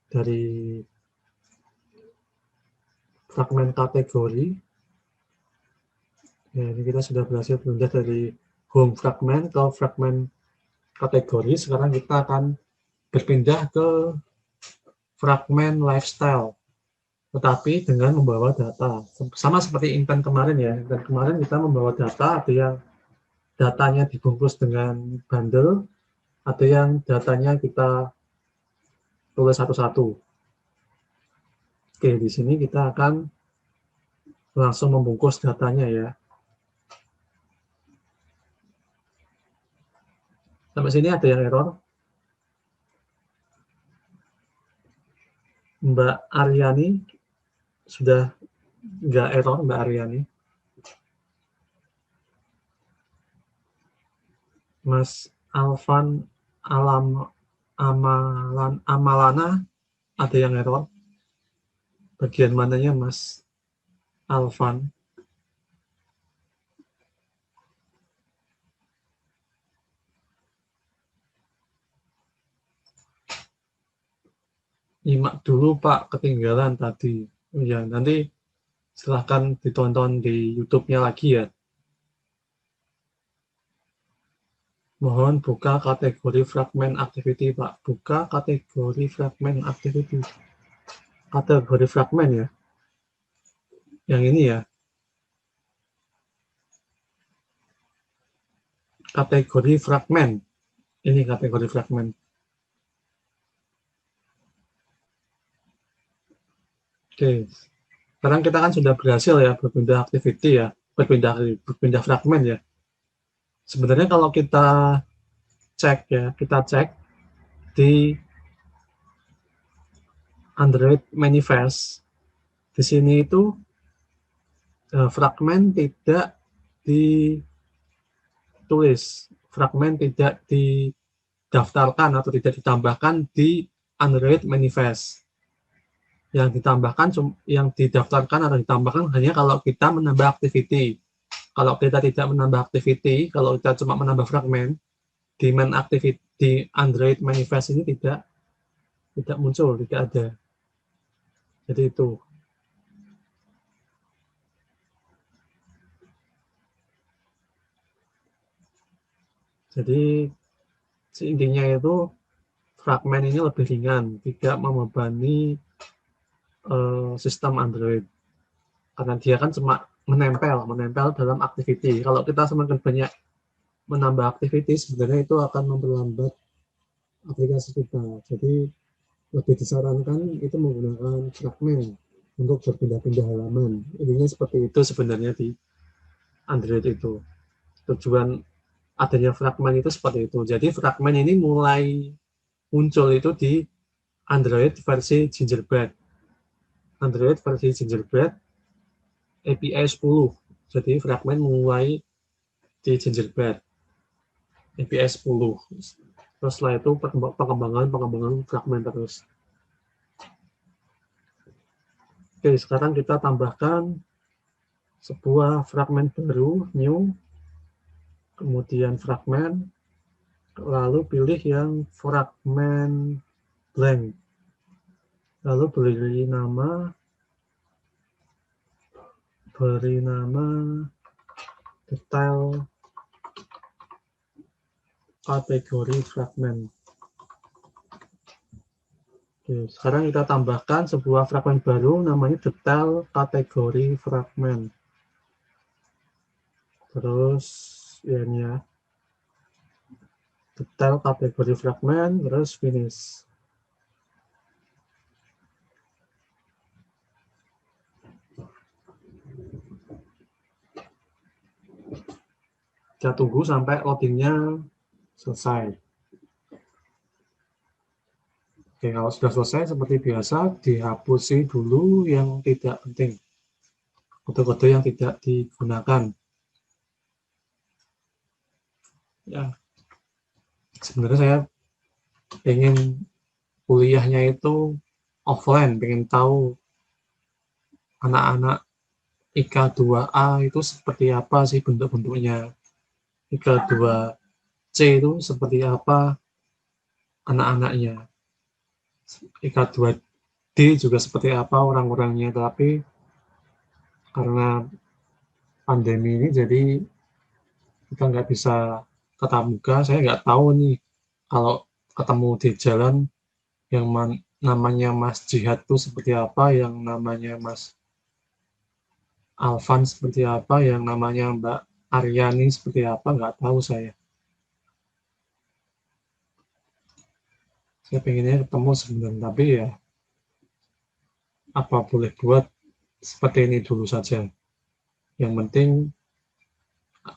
Speaker 1: dari fragmen kategori. Ya, ini kita sudah berhasil berpindah dari home fragmen ke fragmen kategori. Sekarang kita akan berpindah ke fragmen lifestyle, tetapi dengan membawa data. Sama seperti intent kemarin ya. Intent kemarin kita membawa data, ada yang datanya dibungkus dengan bundle, ada yang datanya kita tulis satu-satu. Oke, di sini kita akan langsung membungkus datanya ya. Sampai sini ada yang error? Mbak Aryani sudah nggak error, Mbak Aryani? Mas Alvan Amalana ada yang error? Bagian mananya Mas Alvan? Nyimak dulu Pak, ketinggalan tadi. Ya, nanti silahkan ditonton di YouTube-nya lagi ya. Mohon buka kategori fragmen activity Pak. Buka kategori fragmen activity. Kategori fragmen ya. Yang ini ya. Kategori fragmen. Ini kategori fragmen. Oke. Sekarang kita kan sudah berhasil ya berpindah activity ya, berpindah fragmen ya. Sebenarnya kalau kita cek di Android manifest, di sini itu fragmen tidak ditulis, fragmen tidak didaftarkan atau tidak ditambahkan di Android manifest. Yang didaftarkan atau ditambahkan hanya kalau kita menambah activity. Kalau kita tidak menambah activity, kalau kita cuma menambah fragmen, di main activity di Android manifest ini tidak muncul, tidak ada. Jadi itu. Jadi intinya itu fragmen ini lebih ringan, tidak membebani sistem Android. Karena dia kan cuma menempel dalam activity. Kalau kita semakin banyak menambah activity, sebenarnya itu akan memperlambat aplikasi kita. Jadi lebih disarankan itu menggunakan fragmen untuk berpindah-pindah halaman. Intinya seperti itu sebenarnya di Android itu. Tujuan adanya fragmen itu seperti itu. Jadi fragmen ini mulai muncul itu di Android versi Gingerbread. Android versi Gingerbread API 10. Jadi fragmen mulai di Gingerbread API 10. Terus setelah itu pengembangan fragmen terus. Oke, sekarang kita tambahkan sebuah fragmen baru, new, kemudian fragmen, lalu pilih yang fragmen blank, lalu beri nama detail kategori fragmen. Oke, sekarang kita tambahkan sebuah fragmen baru namanya detail kategori fragmen. Terus ya ini ya, detail kategori fragmen, terus finish. Kita tunggu sampai loadingnya selesai. Oke, kalau sudah selesai seperti biasa, dihapusi dulu yang tidak penting. Kode-kode yang tidak digunakan. Ya, sebenarnya saya ingin kuliahnya itu offline, pengen tahu anak-anak IK2A itu seperti apa sih bentuk-bentuknya. IK2C itu seperti apa anak-anaknya. IK2D juga seperti apa orang-orangnya, tapi karena pandemi ini jadi kita nggak bisa tatap muka. Saya nggak tahu nih kalau ketemu di jalan yang namanya Mas Jihad itu seperti apa, yang namanya Mas Alvan seperti apa, yang namanya Mbak Aryani seperti apa, nggak tahu saya. Saya pengennya ketemu sebenarnya, tapi ya apa boleh buat seperti ini dulu saja. Yang penting,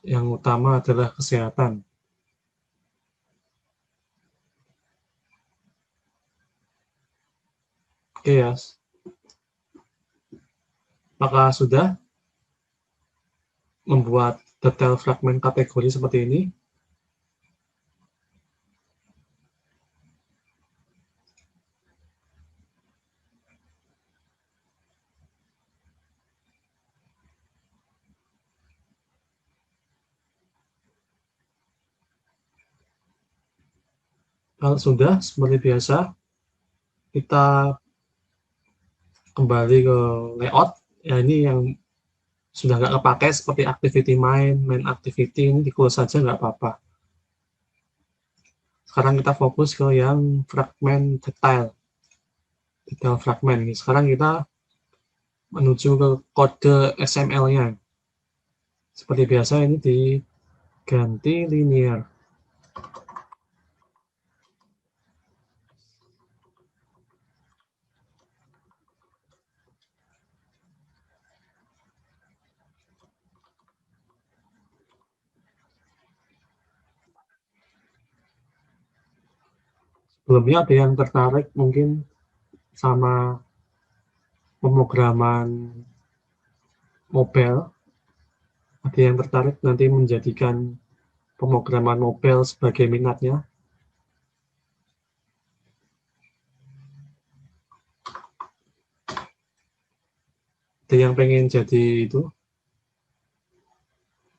Speaker 1: yang utama adalah kesehatan. Oke ya, apakah sudah membuat detail fragmen kategori seperti ini? Kalau sudah, seperti biasa, kita kembali ke layout. Ya, ini yang sudah nggak kepake seperti activity main activity ini di close saja nggak apa-apa. Sekarang kita fokus ke yang fragmen detail fragmen ini. Sekarang kita menuju ke kode XML-nya. Seperti biasa ini diganti linear. Sebelumnya ada yang tertarik mungkin sama pemrograman mobile? Ada yang tertarik nanti menjadikan pemrograman mobile sebagai minatnya? Ada yang pengen jadi itu?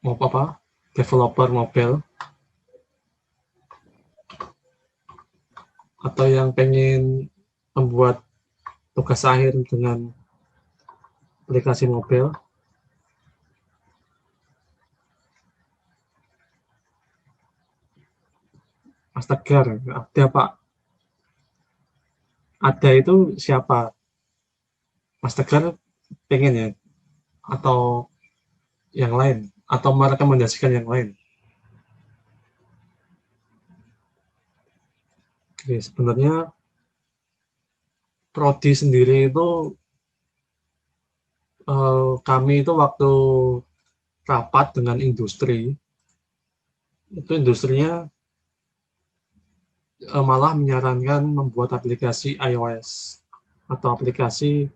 Speaker 1: Mau apa? Developer mobile? Atau yang pengen membuat tugas akhir dengan aplikasi mobile? Mas Tegar, ada Pak? Ada itu siapa? Mas Tegar pengen ya? Atau yang lain? Atau merekomendasikan yang lain? Oke, sebenarnya Prodi sendiri itu kami itu waktu rapat dengan industri, itu industrinya malah menyarankan membuat aplikasi iOS atau aplikasi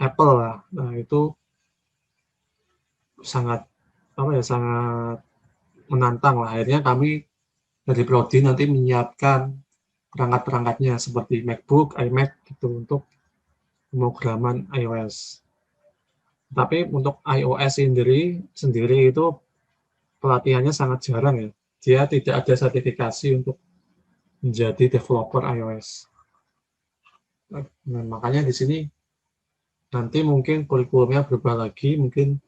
Speaker 1: Apple lah. Nah, itu sangat sangat menantang lah. Akhirnya kami dari Prodi nanti menyiapkan perangkat-perangkatnya seperti MacBook, iMac gitu untuk pemrograman iOS. Tapi untuk iOS sendiri itu pelatihannya sangat jarang ya. Dia tidak ada sertifikasi untuk menjadi developer iOS. Nah, makanya di sini nanti mungkin kurikulumnya berubah lagi, mungkin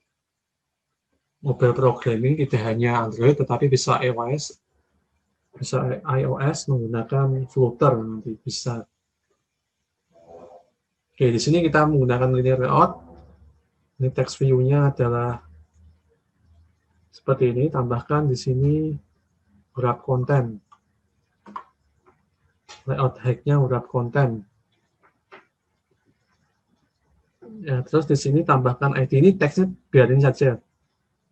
Speaker 1: mobile programming tidak hanya Android tetapi bisa iOS menggunakan Flutter nanti bisa. Oke, di sini kita menggunakan linear layout. Ini text view-nya adalah seperti ini, tambahkan di sini wrap content. Layout hack-nya wrap content. Ya, terus di sini tambahkan ID. Ini teksnya biarin saja.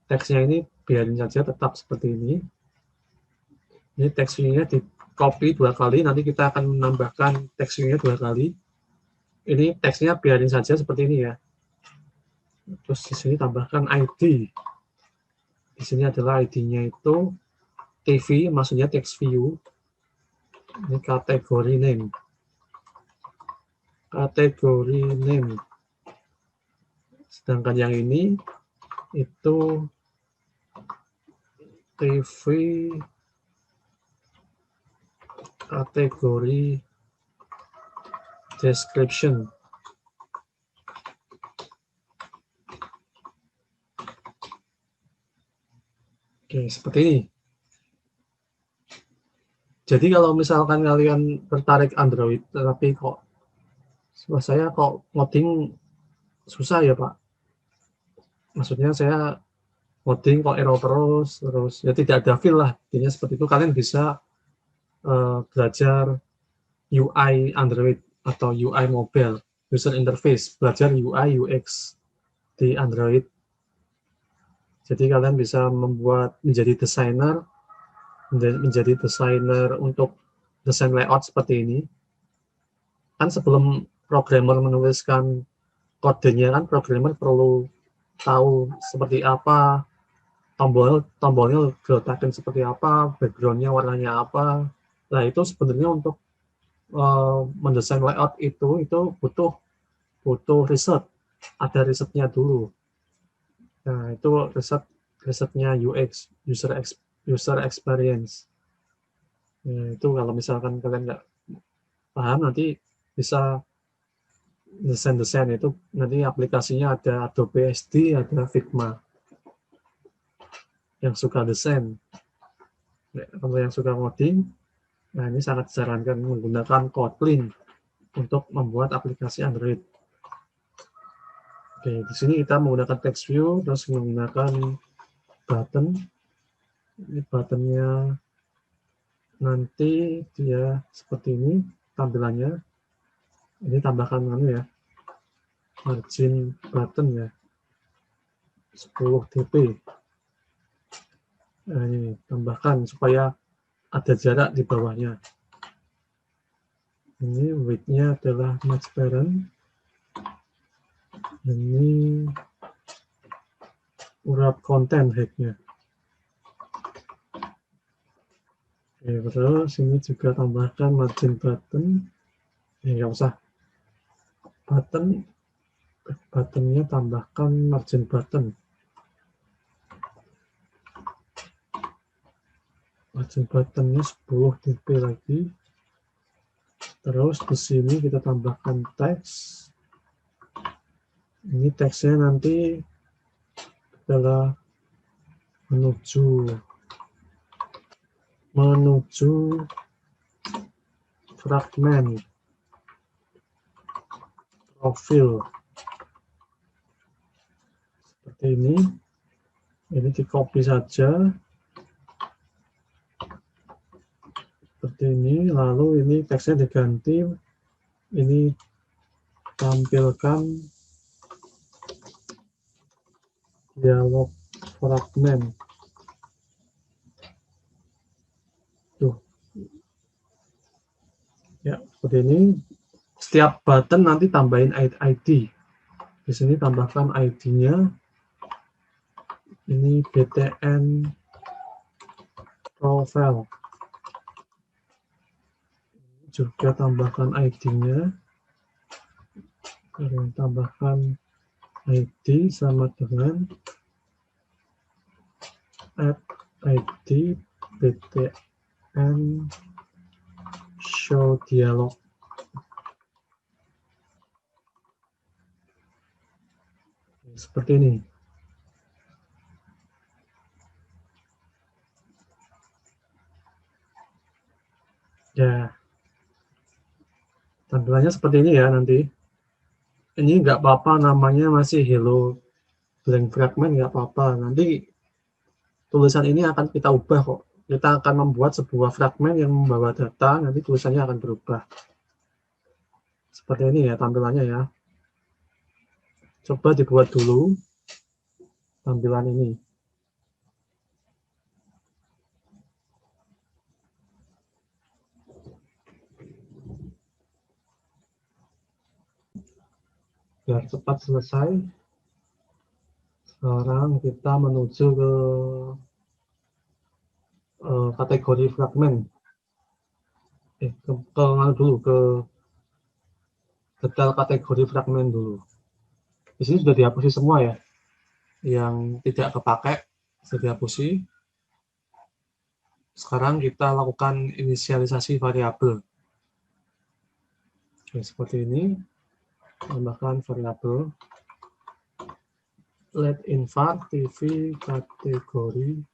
Speaker 1: Teksnya ini biarin saja tetap seperti ini. Ini text view-nya di copy 2 kali, nanti kita akan menambahkan text view-nya 2 kali. Ini teksnya biarin saja seperti ini ya. Terus di sini tambahkan ID. Di sini adalah ID-nya itu TV, maksudnya text view. Ini kategori name. Kategori name. Sedangkan yang ini itu TV kategori description. Oke, seperti ini. Jadi kalau misalkan kalian tertarik Android, tapi kok saya kok ngoding susah ya Pak. Maksudnya saya ngoding kok error terus ya tidak ada feel lah. Intinya seperti itu, kalian bisa belajar UI Android atau UI mobile, user interface, belajar UI UX di Android. Jadi kalian bisa menjadi desainer untuk desain layout seperti ini. Kan sebelum programmer menuliskan kodenya kan programmer perlu tahu seperti apa tombolnya diletakin seperti apa, backgroundnya warnanya apa. Nah itu sebenarnya untuk mendesain layout itu butuh riset, ada risetnya dulu. Nah itu risetnya UX, user experience. Nah, itu kalau misalkan kalian nggak paham nanti bisa desain itu nanti aplikasinya ada Adobe SD, ada Figma. Yang suka desain, kalau yang suka ngoding, nah ini sangat disarankan menggunakan Kotlin untuk membuat aplikasi Android. Oke, di sini kita menggunakan text view, terus menggunakan button. Ini buttonnya nanti dia seperti ini tampilannya. Ini tambahkan ya, margin button ya, 10 dp. Nah, ini tambahkan supaya ada jarak di bawahnya. Ini width-nya adalah match parent. Ini urap konten head-nya. Oke, terus ini juga tambahkan margin button. Nggak usah. Buttonnya tambahkan margin button. Margin buttonnya 10 dp lagi. Terus di sini kita tambahkan teks. Ini teksnya nanti adalah menuju fragment profil seperti ini. Ini di copy saja seperti ini. Lalu ini teksnya diganti. Ini tampilkan dialog fragment. Tuh. Ya, seperti ini. Setiap button nanti tambahin ID. Di sini tambahkan ID-nya. Ini BTN profile. Juga tambahkan ID-nya. Tambahkan ID sama dengan add ID BTN show dialog. Seperti ini. Ya, tampilannya seperti ini ya nanti. Ini nggak apa-apa, namanya masih hello blank fragment, nggak apa-apa. Nanti tulisan ini akan kita ubah kok. Kita akan membuat sebuah fragment yang membawa data, nanti tulisannya akan berubah. Seperti ini ya tampilannya ya. Coba dibuat dulu tampilan ini. Biar cepat selesai. Sekarang kita menuju ke kategori fragment. Ke dulu ke detail kategori fragment dulu. Di sini sudah dihapusi semua ya. Yang tidak kepakai sudah dihapusi. Sekarang kita lakukan inisialisasi variabel. Oke, seperti ini. Tambahkan variabel let invar TV kategori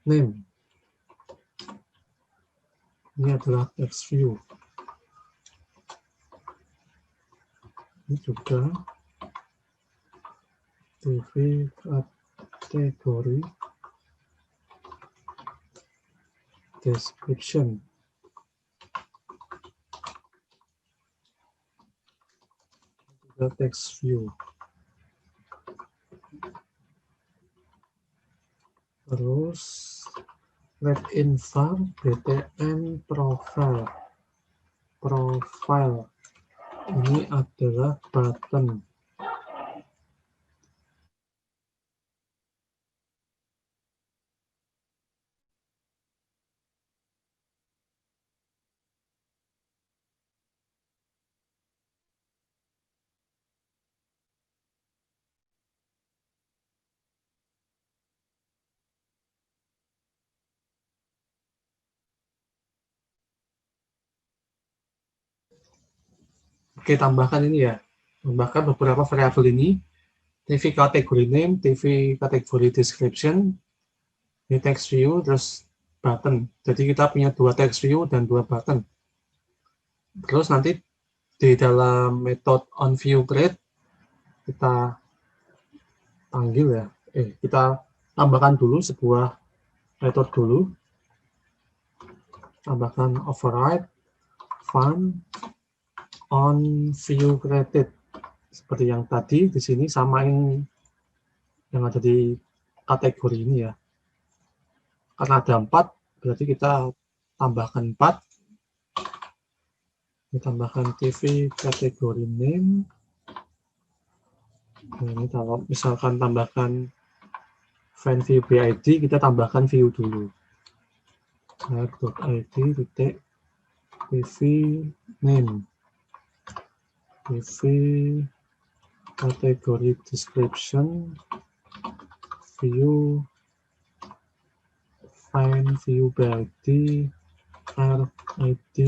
Speaker 1: name. Ini adalah text view. Ini juga TV kategori description. Juga text view. Terus let invar btn profile. Ini adalah button. Oke, tambahkan ini ya. Tambahkan beberapa variabel ini. TV kategori name, TV kategori description, ini text view, terus button. Jadi kita punya 2 text view dan 2 button. Terus nanti di dalam metode onViewCreate kita panggil ya. Kita tambahkan dulu sebuah metode dulu. Tambahkan override fun onViewCreated. Seperti yang tadi di sini samain yang ada di kategori ini ya. karena ada 4, berarti kita tambahkan 4. Kita tambahkan TV kategori name. Nah, ini kalau misalkan tambahkan find view BID, kita tambahkan view dulu. .id titik TV name. TV kategori description view find view BID RID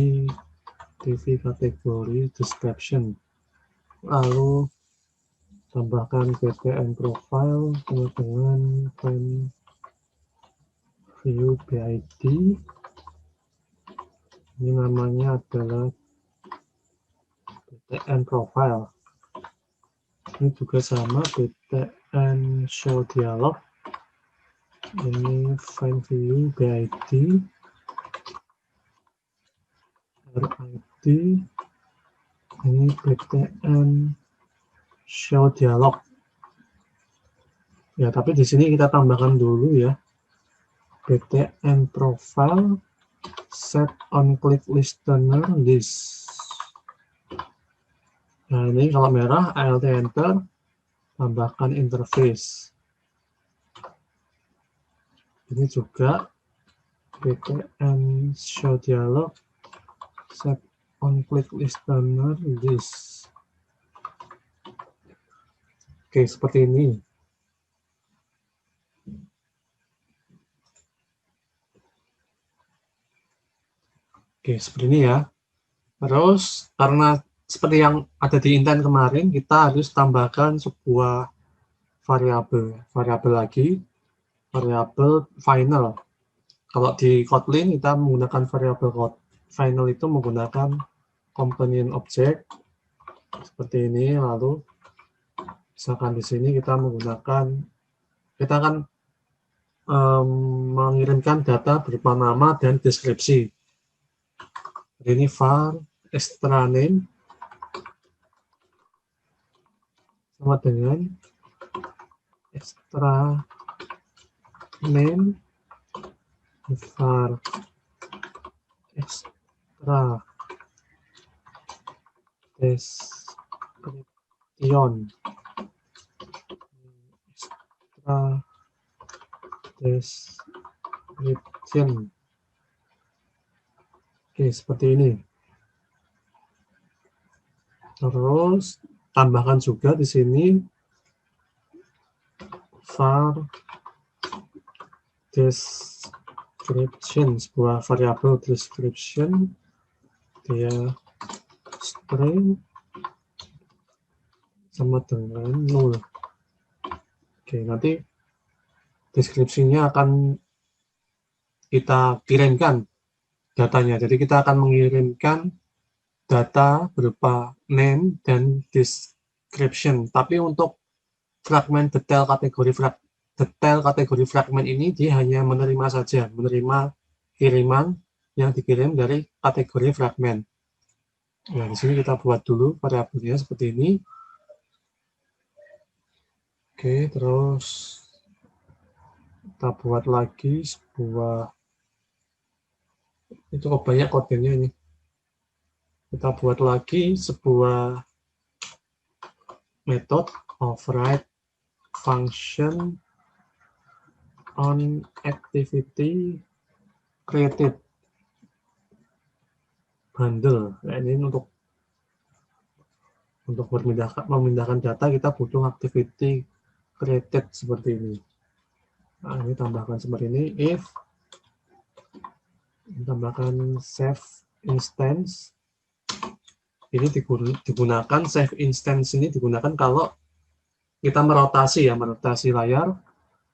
Speaker 1: TV kategori description, lalu tambahkan BTN profile dengan find view BID. Ini namanya adalah BTN profile. Ini juga sama, BTN show dialog. Ini find view BID RID. Ini BTN show dialog. Ya, tapi di sini kita tambahkan dulu ya. BTN profile set on click listener list. Nah, ini kalau merah ALT enter, tambahkan interface. Ini juga BTN show dialog set on click listener list. Oke, seperti ini. Oke, seperti ini ya. Terus, karena seperti yang ada di intent kemarin, kita harus tambahkan sebuah variabel. Variabel lagi, variabel final. Kalau di Kotlin, kita menggunakan variabel final itu menggunakan companion object. Seperti ini, lalu misalkan di sini kita menggunakan, kita akan mengirimkan data berupa nama dan deskripsi. Ini var extra name sama dengan extra name var extra description extra description. Oke, seperti ini. Terus tambahkan juga di sini var description, sebuah variabel description, dia string sama dengan 0. Oke, nanti deskripsinya akan kita kirimkan datanya. Jadi kita akan mengirimkan data berupa name dan description. Tapi untuk fragmen detail kategori fragmen ini dia hanya menerima saja, menerima kiriman yang dikirim dari kategori fragmen. Nah, di sini kita buat dulu variabelnya seperti ini. Oke, terus kita buat lagi sebuah, itu banyak kodenya ini. Kita buat lagi sebuah method override function on activity created bundle. Nah, ini untuk memindahkan data kita butuh activity created seperti ini. Nah, ini tambahkan seperti ini, if tambahkan save instance. Ini digunakan save instance ini digunakan kalau kita merotasi layar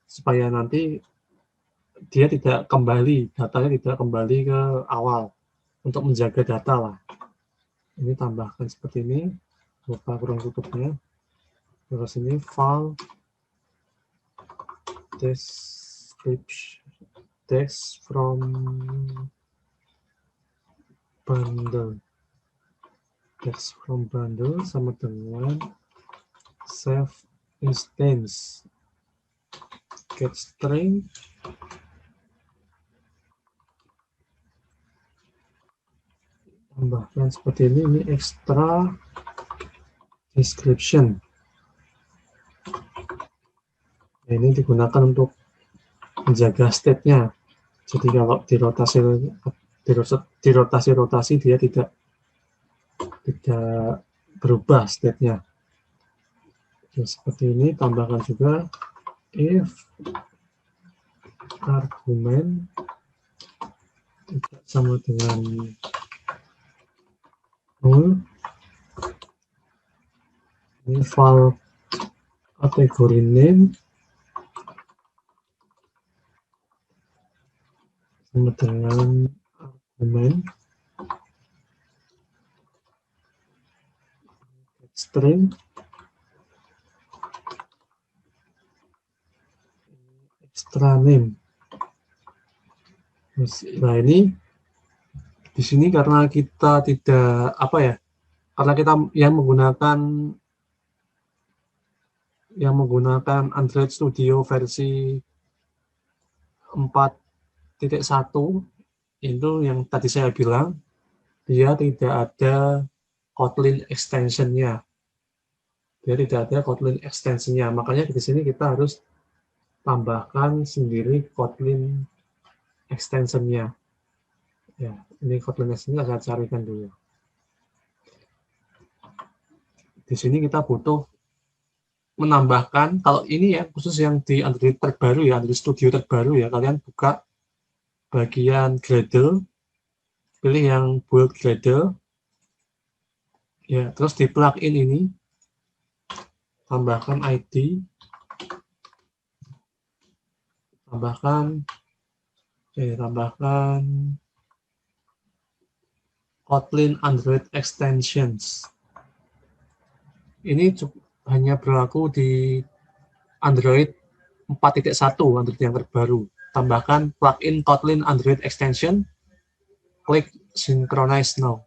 Speaker 1: supaya nanti dia tidak kembali, datanya tidak kembali ke awal untuk menjaga data lah. Ini tambahkan seperti ini, lupa kurang tutupnya. Terus ini file description text from bundle. Text from bundle sama dengan save instance get string tambahkan seperti ini extra description. Nah, ini digunakan untuk menjaga state-nya. Jadi kalau dirotasi dia tidak berubah state-nya. Seperti ini, tambahkan juga if argumen tidak sama dengan null, ini file kategori name sama dengan argumen string extra name. Nah, ini di sini karena kita tidak karena kita yang menggunakan Android Studio versi 4.1 itu yang tadi saya bilang, dia tidak ada Kotlin extension-nya. Makanya di sini kita harus tambahkan sendiri Kotlin extension-nya. Ya, ini Kotlin extension saya carikan dulu. Di sini kita butuh menambahkan, kalau ini ya khusus yang di Android terbaru ya, Android Studio terbaru ya, kalian buka bagian Gradle, pilih yang build Gradle, ya, terus di plugin ini tambahkan ID, tambahkan Kotlin Android Extensions. Ini hanya berlaku di Android 4.1, Android yang terbaru. Tambahkan plugin Kotlin Android Extension, klik Synchronize Now.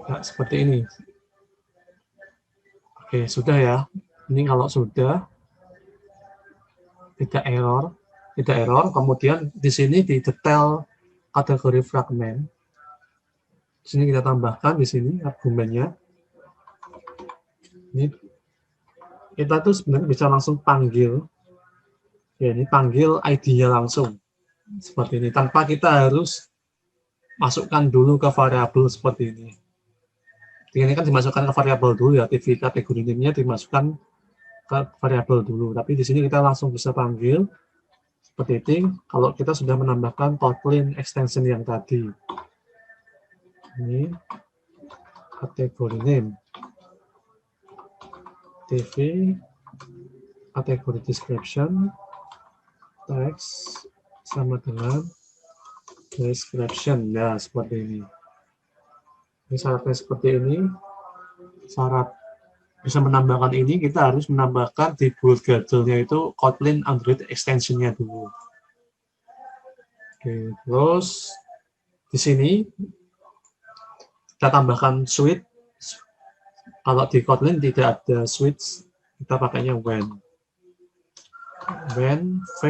Speaker 1: Nah, seperti ini. Oke, sudah ya. Ini kalau sudah, tidak error. Kemudian di sini di detail kategori fragment. Di sini kita tambahkan di sini argumennya. Ini kita tuh sebenarnya bisa langsung panggil. Ya, ini panggil ID-nya langsung. Seperti ini, tanpa kita harus masukkan dulu ke variabel seperti ini. Ini kan dimasukkan ke variabel dulu ya, TV kategori name-nya dimasukkan ke variabel dulu. Tapi di sini kita langsung bisa panggil seperti ini kalau kita sudah menambahkan Kotlin extension yang tadi. Ini kategori name, TV, kategori description, text sama dengan description. Ya, seperti ini. Ini syaratnya seperti ini. Syarat bisa menambahkan ini, kita harus menambahkan di build Gradle-nya itu Kotlin Android extension-nya dulu. Oke, terus di sini kita tambahkan switch. Kalau di Kotlin tidak ada switch, kita pakainya when v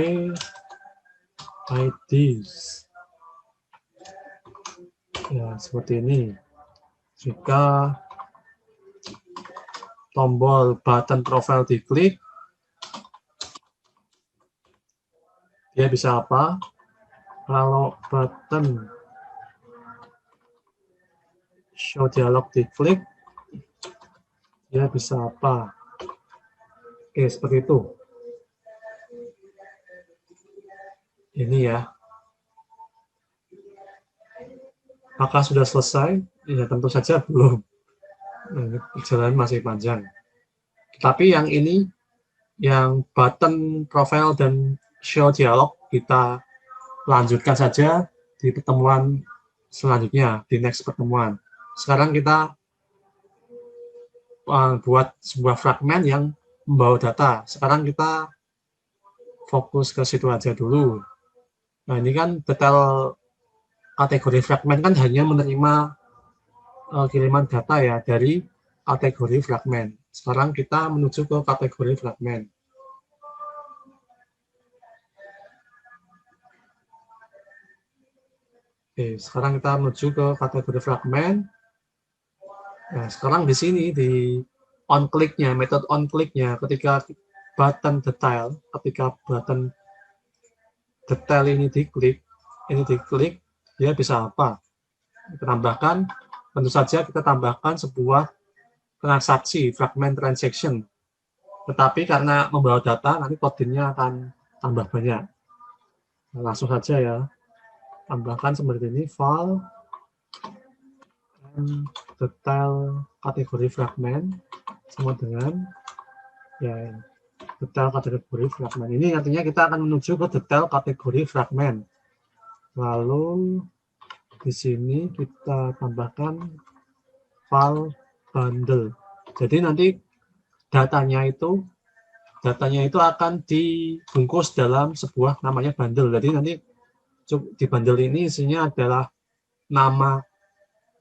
Speaker 1: IDs. Ya, seperti ini. Jika tombol button profile diklik, dia bisa apa? Kalau button show dialog diklik, dia bisa apa? Oke, seperti itu. Ini ya. Apakah sudah selesai? Ya, tentu saja belum. Perjalanan masih panjang. Tapi yang ini, yang button profile dan show dialog, kita lanjutkan saja di pertemuan selanjutnya, di next pertemuan. Sekarang kita buat sebuah fragmen yang membawa data. Sekarang kita fokus ke situ aja dulu. Nah, ini kan detail kategori fragmen kan hanya menerima kiriman data ya dari kategori fragmen. Sekarang kita menuju ke kategori fragmen. Oke, sekarang kita menuju ke kategori fragmen. Nah, sekarang di sini di on click-nya, metode on click-nya, ketika button detail ini diklik, dia bisa apa? Kita tambahkan, tentu saja kita tambahkan sebuah transaksi, fragment transaction. Tetapi karena membawa data, nanti codingnya akan tambah banyak. Nah, langsung saja ya, tambahkan seperti ini, file, detail kategori fragment, sama dengan ya detail kategori fragment. Ini artinya kita akan menuju ke detail kategori fragment. Lalu di sini kita tambahkan file bundle. Jadi nanti datanya itu akan dibungkus dalam sebuah namanya bundle. Jadi nanti di bundle ini isinya adalah nama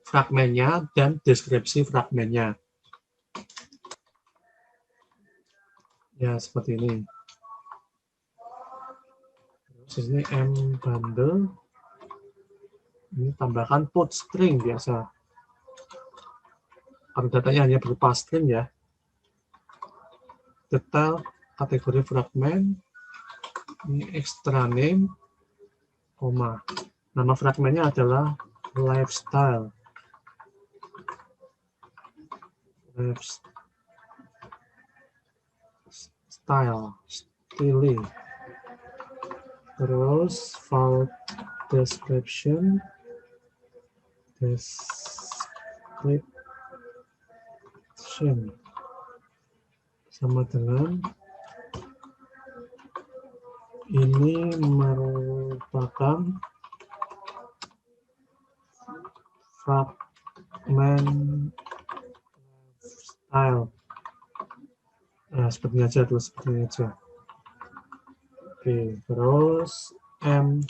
Speaker 1: fragmennya dan deskripsi fragmennya. Ya, seperti ini. Terus ini M bundle. Ini tambahkan put string biasa. Karena datanya hanya berupa string ya. Detail kategori fragment. Ini extra name, koma. Nama fragmennya adalah lifestyle. Style. Terus file description sama dengan ini merupakan fragment style. Nah, seperti ini aja, Oke, terus M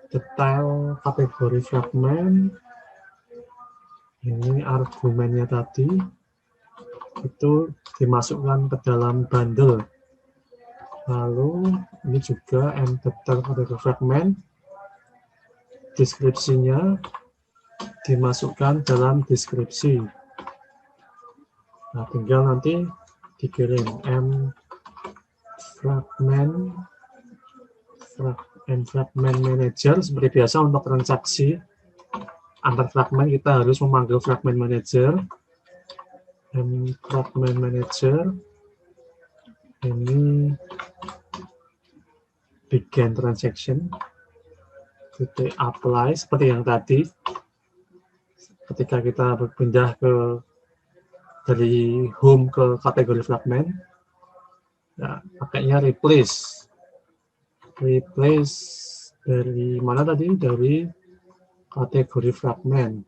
Speaker 1: detail kategori fragment. Ini argumennya tadi itu dimasukkan ke dalam bundle. Lalu ini juga M detail kategori fragment. Deskripsinya dimasukkan dalam deskripsi. Nah, tinggal nanti dikirim M fragment manager. Seperti biasa untuk transaksi antar fragmen kita harus memanggil fragment manager. M fragment manager ini begin transaction, titik apply seperti yang tadi. Ketika kita berpindah dari home ke kategori fragment, ya, pakainya replace dari mana tadi? Dari kategori fragment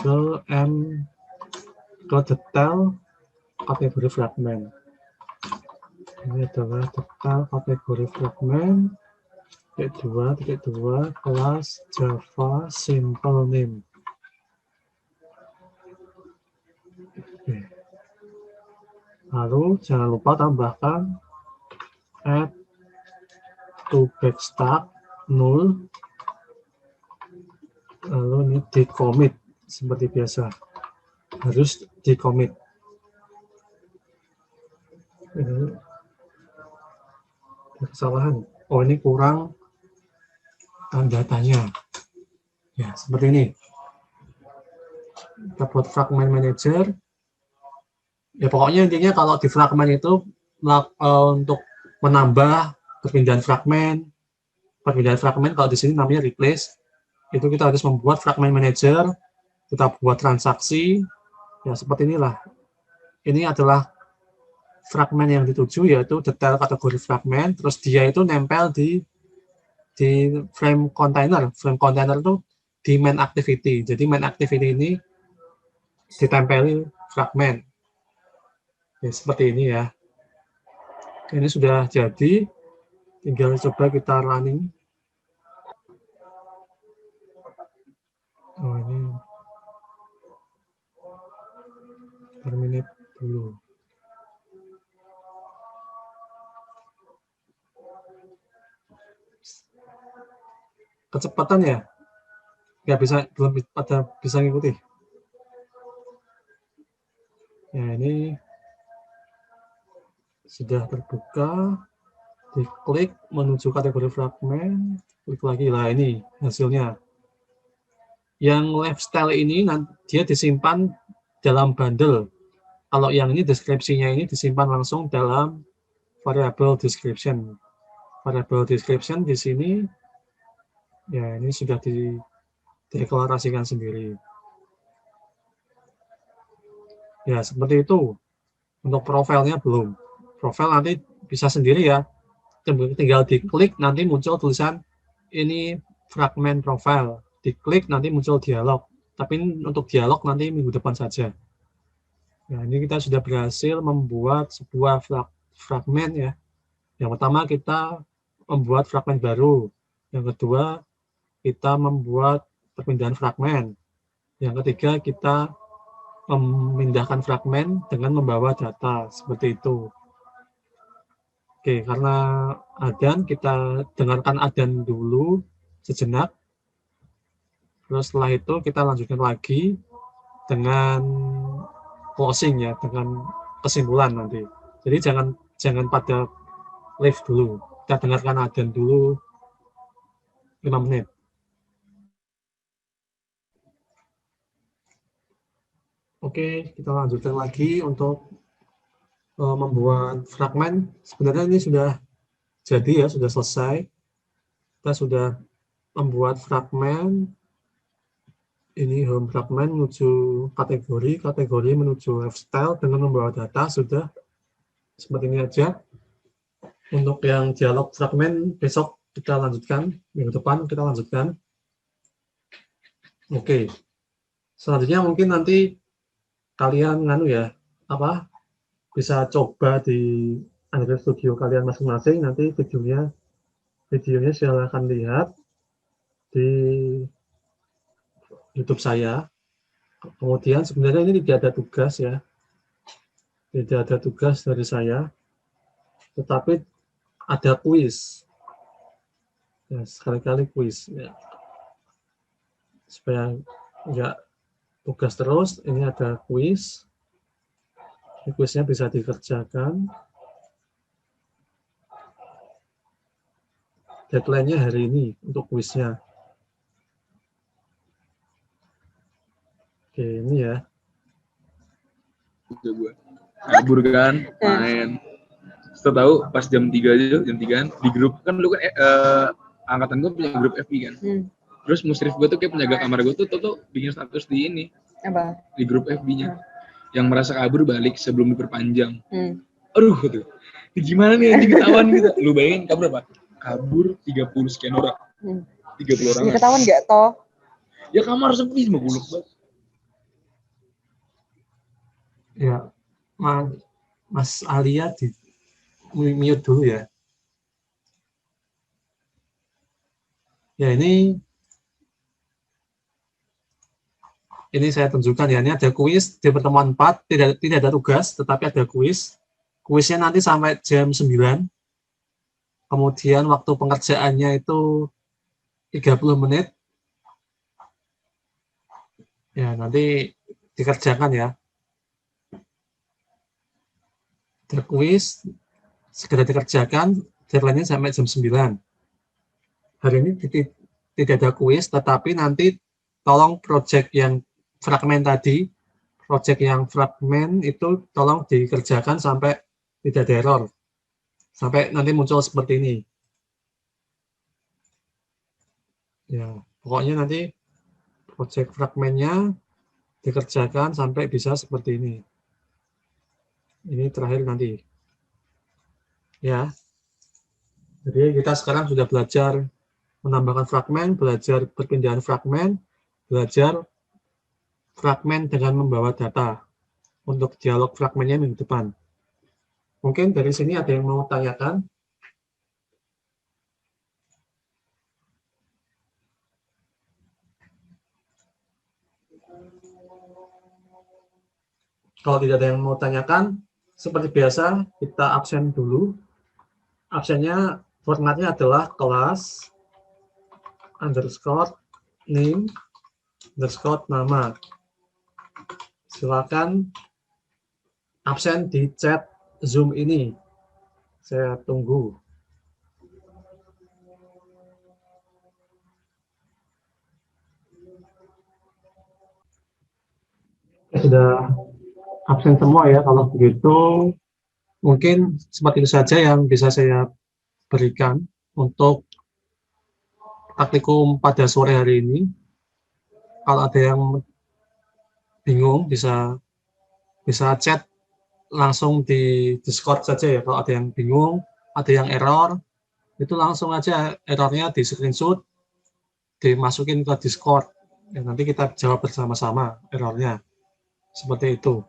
Speaker 1: ke detail kategori fragment. Ini adalah detail kategori fragment. Titik 2 kelas Java simple name. Oke. Lalu jangan lupa tambahkan add to backstack null. Lalu ini di commit seperti biasa, harus di commit. Ini kesalahan. Oh, ini kurang datanya. Ya, seperti ini. Kita buat fragment manager. Ya, pokoknya intinya kalau di fragment itu untuk menambah perpindahan fragmen kalau di sini namanya replace. Itu kita harus membuat fragment manager, kita buat transaksi, ya seperti inilah. Ini adalah fragmen yang dituju, yaitu detail kategori fragmen, terus dia itu nempel di frame container. Frame container itu di main activity. Jadi main activity ini ditempeli fragmen. Ya, seperti ini ya. Ini sudah jadi, tinggal coba kita running. Oh, ini terminate dulu. kecepatan ya? Nggak bisa, belum pada bisa ngikuti. Ya, ini sudah terbuka. Diklik menuju kategori fragmen. Klik lagi. Lah, ini hasilnya. Yang lifestyle ini dia disimpan dalam bundle. Kalau yang ini deskripsinya ini disimpan langsung dalam variable description. Variable description di sini, ya ini sudah dideklarasikan sendiri. Ya, seperti itu. Untuk profilnya belum. Profil nanti bisa sendiri ya. Tinggal diklik, nanti muncul tulisan ini fragmen profil. Diklik, nanti muncul dialog. Tapi untuk dialog nanti minggu depan saja. Nah, ini kita sudah berhasil membuat sebuah fragmen ya. Yang pertama kita membuat fragmen baru. Yang kedua kita membuat perpindahan fragmen. Yang ketiga kita memindahkan fragmen dengan membawa data. Seperti itu. Oke, karena adzan kita dengarkan adzan dulu sejenak. Terus setelah itu kita lanjutkan lagi dengan closing ya, dengan kesimpulan nanti. Jadi jangan pada live dulu. Kita dengarkan adzan dulu 5 menit. Oke, kita lanjutkan lagi untuk membuat fragmen. Sebenarnya ini sudah jadi ya, sudah selesai. Kita sudah membuat fragmen. Ini home fragmen menuju kategori menuju lifestyle dengan membawa data sudah seperti ini aja. Untuk yang dialog fragmen besok kita lanjutkan, minggu depan kita lanjutkan. Oke. Selanjutnya mungkin nanti kalian bisa coba di Android Studio kalian masing-masing, nanti videonya silahkan lihat di YouTube saya. Kemudian sebenarnya ini tidak ada tugas ya. Tidak ada tugas dari saya. Tetapi ada kuis. Ya, sekali-kali kuis ya. Supaya enggak tugas terus, ini ada kuis. Ini kuisnya bisa dikerjakan. Deadline-nya hari ini untuk kuisnya. Oke, ini ya.
Speaker 6: Udah gue kabur kan, main. Setelah tahu pas jam 3 aja, jam 3 di grup kan lu kan angkatan gue punya grup FB kan. Terus musrif gue tuh kayak penjaga kamar gue tuh bikin status di ini.
Speaker 7: Apa?
Speaker 6: Di grup FB-nya. Yang merasa kabur balik sebelum diperpanjang. Aduh tuh. Gimana nih anjing ketahuan gitu. Lu bayangin kabur apa? Kabur 30 sekian orang. 30 orang.
Speaker 7: Ya, ketahuan enggak toh?
Speaker 6: Ya kamar sepi semua gulung banget.
Speaker 1: Ya, Mas Alia di mute dulu ya. Ya, ini saya tunjukkan ya. Ini ada kuis di pertemuan 4, tidak ada tugas, tetapi ada kuis. Kuisnya nanti sampai jam 9. Kemudian waktu pengerjaannya itu 30 menit. Ya, nanti dikerjakan ya. Ada kuis, segera dikerjakan, deadline-nya sampai jam 9. Hari ini tidak ada kuis, tetapi nanti tolong project yang fragmen tadi, project yang fragmen itu tolong dikerjakan sampai tidak ada error. Sampai nanti muncul seperti ini. Ya, pokoknya nanti project fragmennya dikerjakan sampai bisa seperti ini. Ini terakhir nanti. Ya. Jadi kita sekarang sudah belajar menambahkan fragmen, belajar perpindahan fragmen, belajar fragmen dengan membawa data. Untuk dialog fragmennya minggu depan. Mungkin dari sini ada yang mau tanyakan? Kalau tidak ada yang mau tanyakan, seperti biasa kita absen dulu. Absennya formatnya adalah kelas underscore name underscore nama. Silakan absen di chat Zoom ini. Saya tunggu. Sudah absen semua ya. Kalau begitu mungkin seperti itu saja yang bisa saya berikan untuk praktikum pada sore hari ini. Kalau ada yang bingung bisa chat langsung di Discord saja ya. Kalau ada yang bingung, ada yang error, itu langsung aja errornya di screenshot, dimasukin ke Discord. Ya, nanti kita jawab bersama-sama errornya. Seperti itu.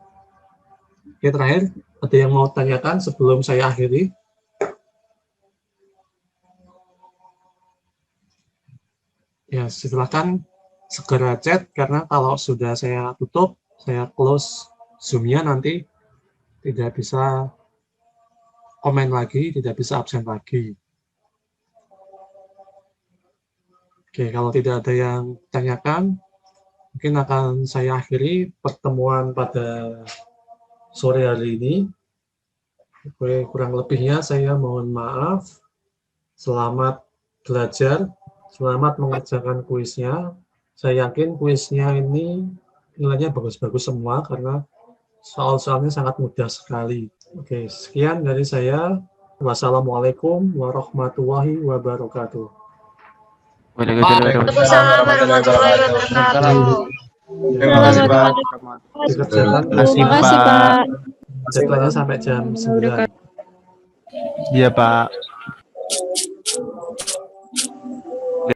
Speaker 1: Oke, terakhir, ada yang mau tanyakan sebelum saya akhiri? Ya, silakan segera chat, karena kalau sudah saya tutup, saya close Zoom-nya nanti tidak bisa komen lagi, tidak bisa absen lagi. Oke, kalau tidak ada yang tanyakan, mungkin akan saya akhiri pertemuan pada sore hari ini. Oke, kurang lebihnya saya mohon maaf. Selamat belajar, selamat mengerjakan kuisnya. Saya yakin kuisnya ini nilainya bagus-bagus semua karena soal-soalnya sangat mudah sekali. Oke, sekian dari saya. Wassalamualaikum warahmatullahi wabarakatuh.
Speaker 3: Waalaikumsalam warahmatullahi wabarakatuh.
Speaker 5: Terima kasih, Pak.
Speaker 1: Dikerjakan
Speaker 3: Terima kasih, Pak.
Speaker 1: deadline-nya sampai jam 9.
Speaker 7: Iya, Pak.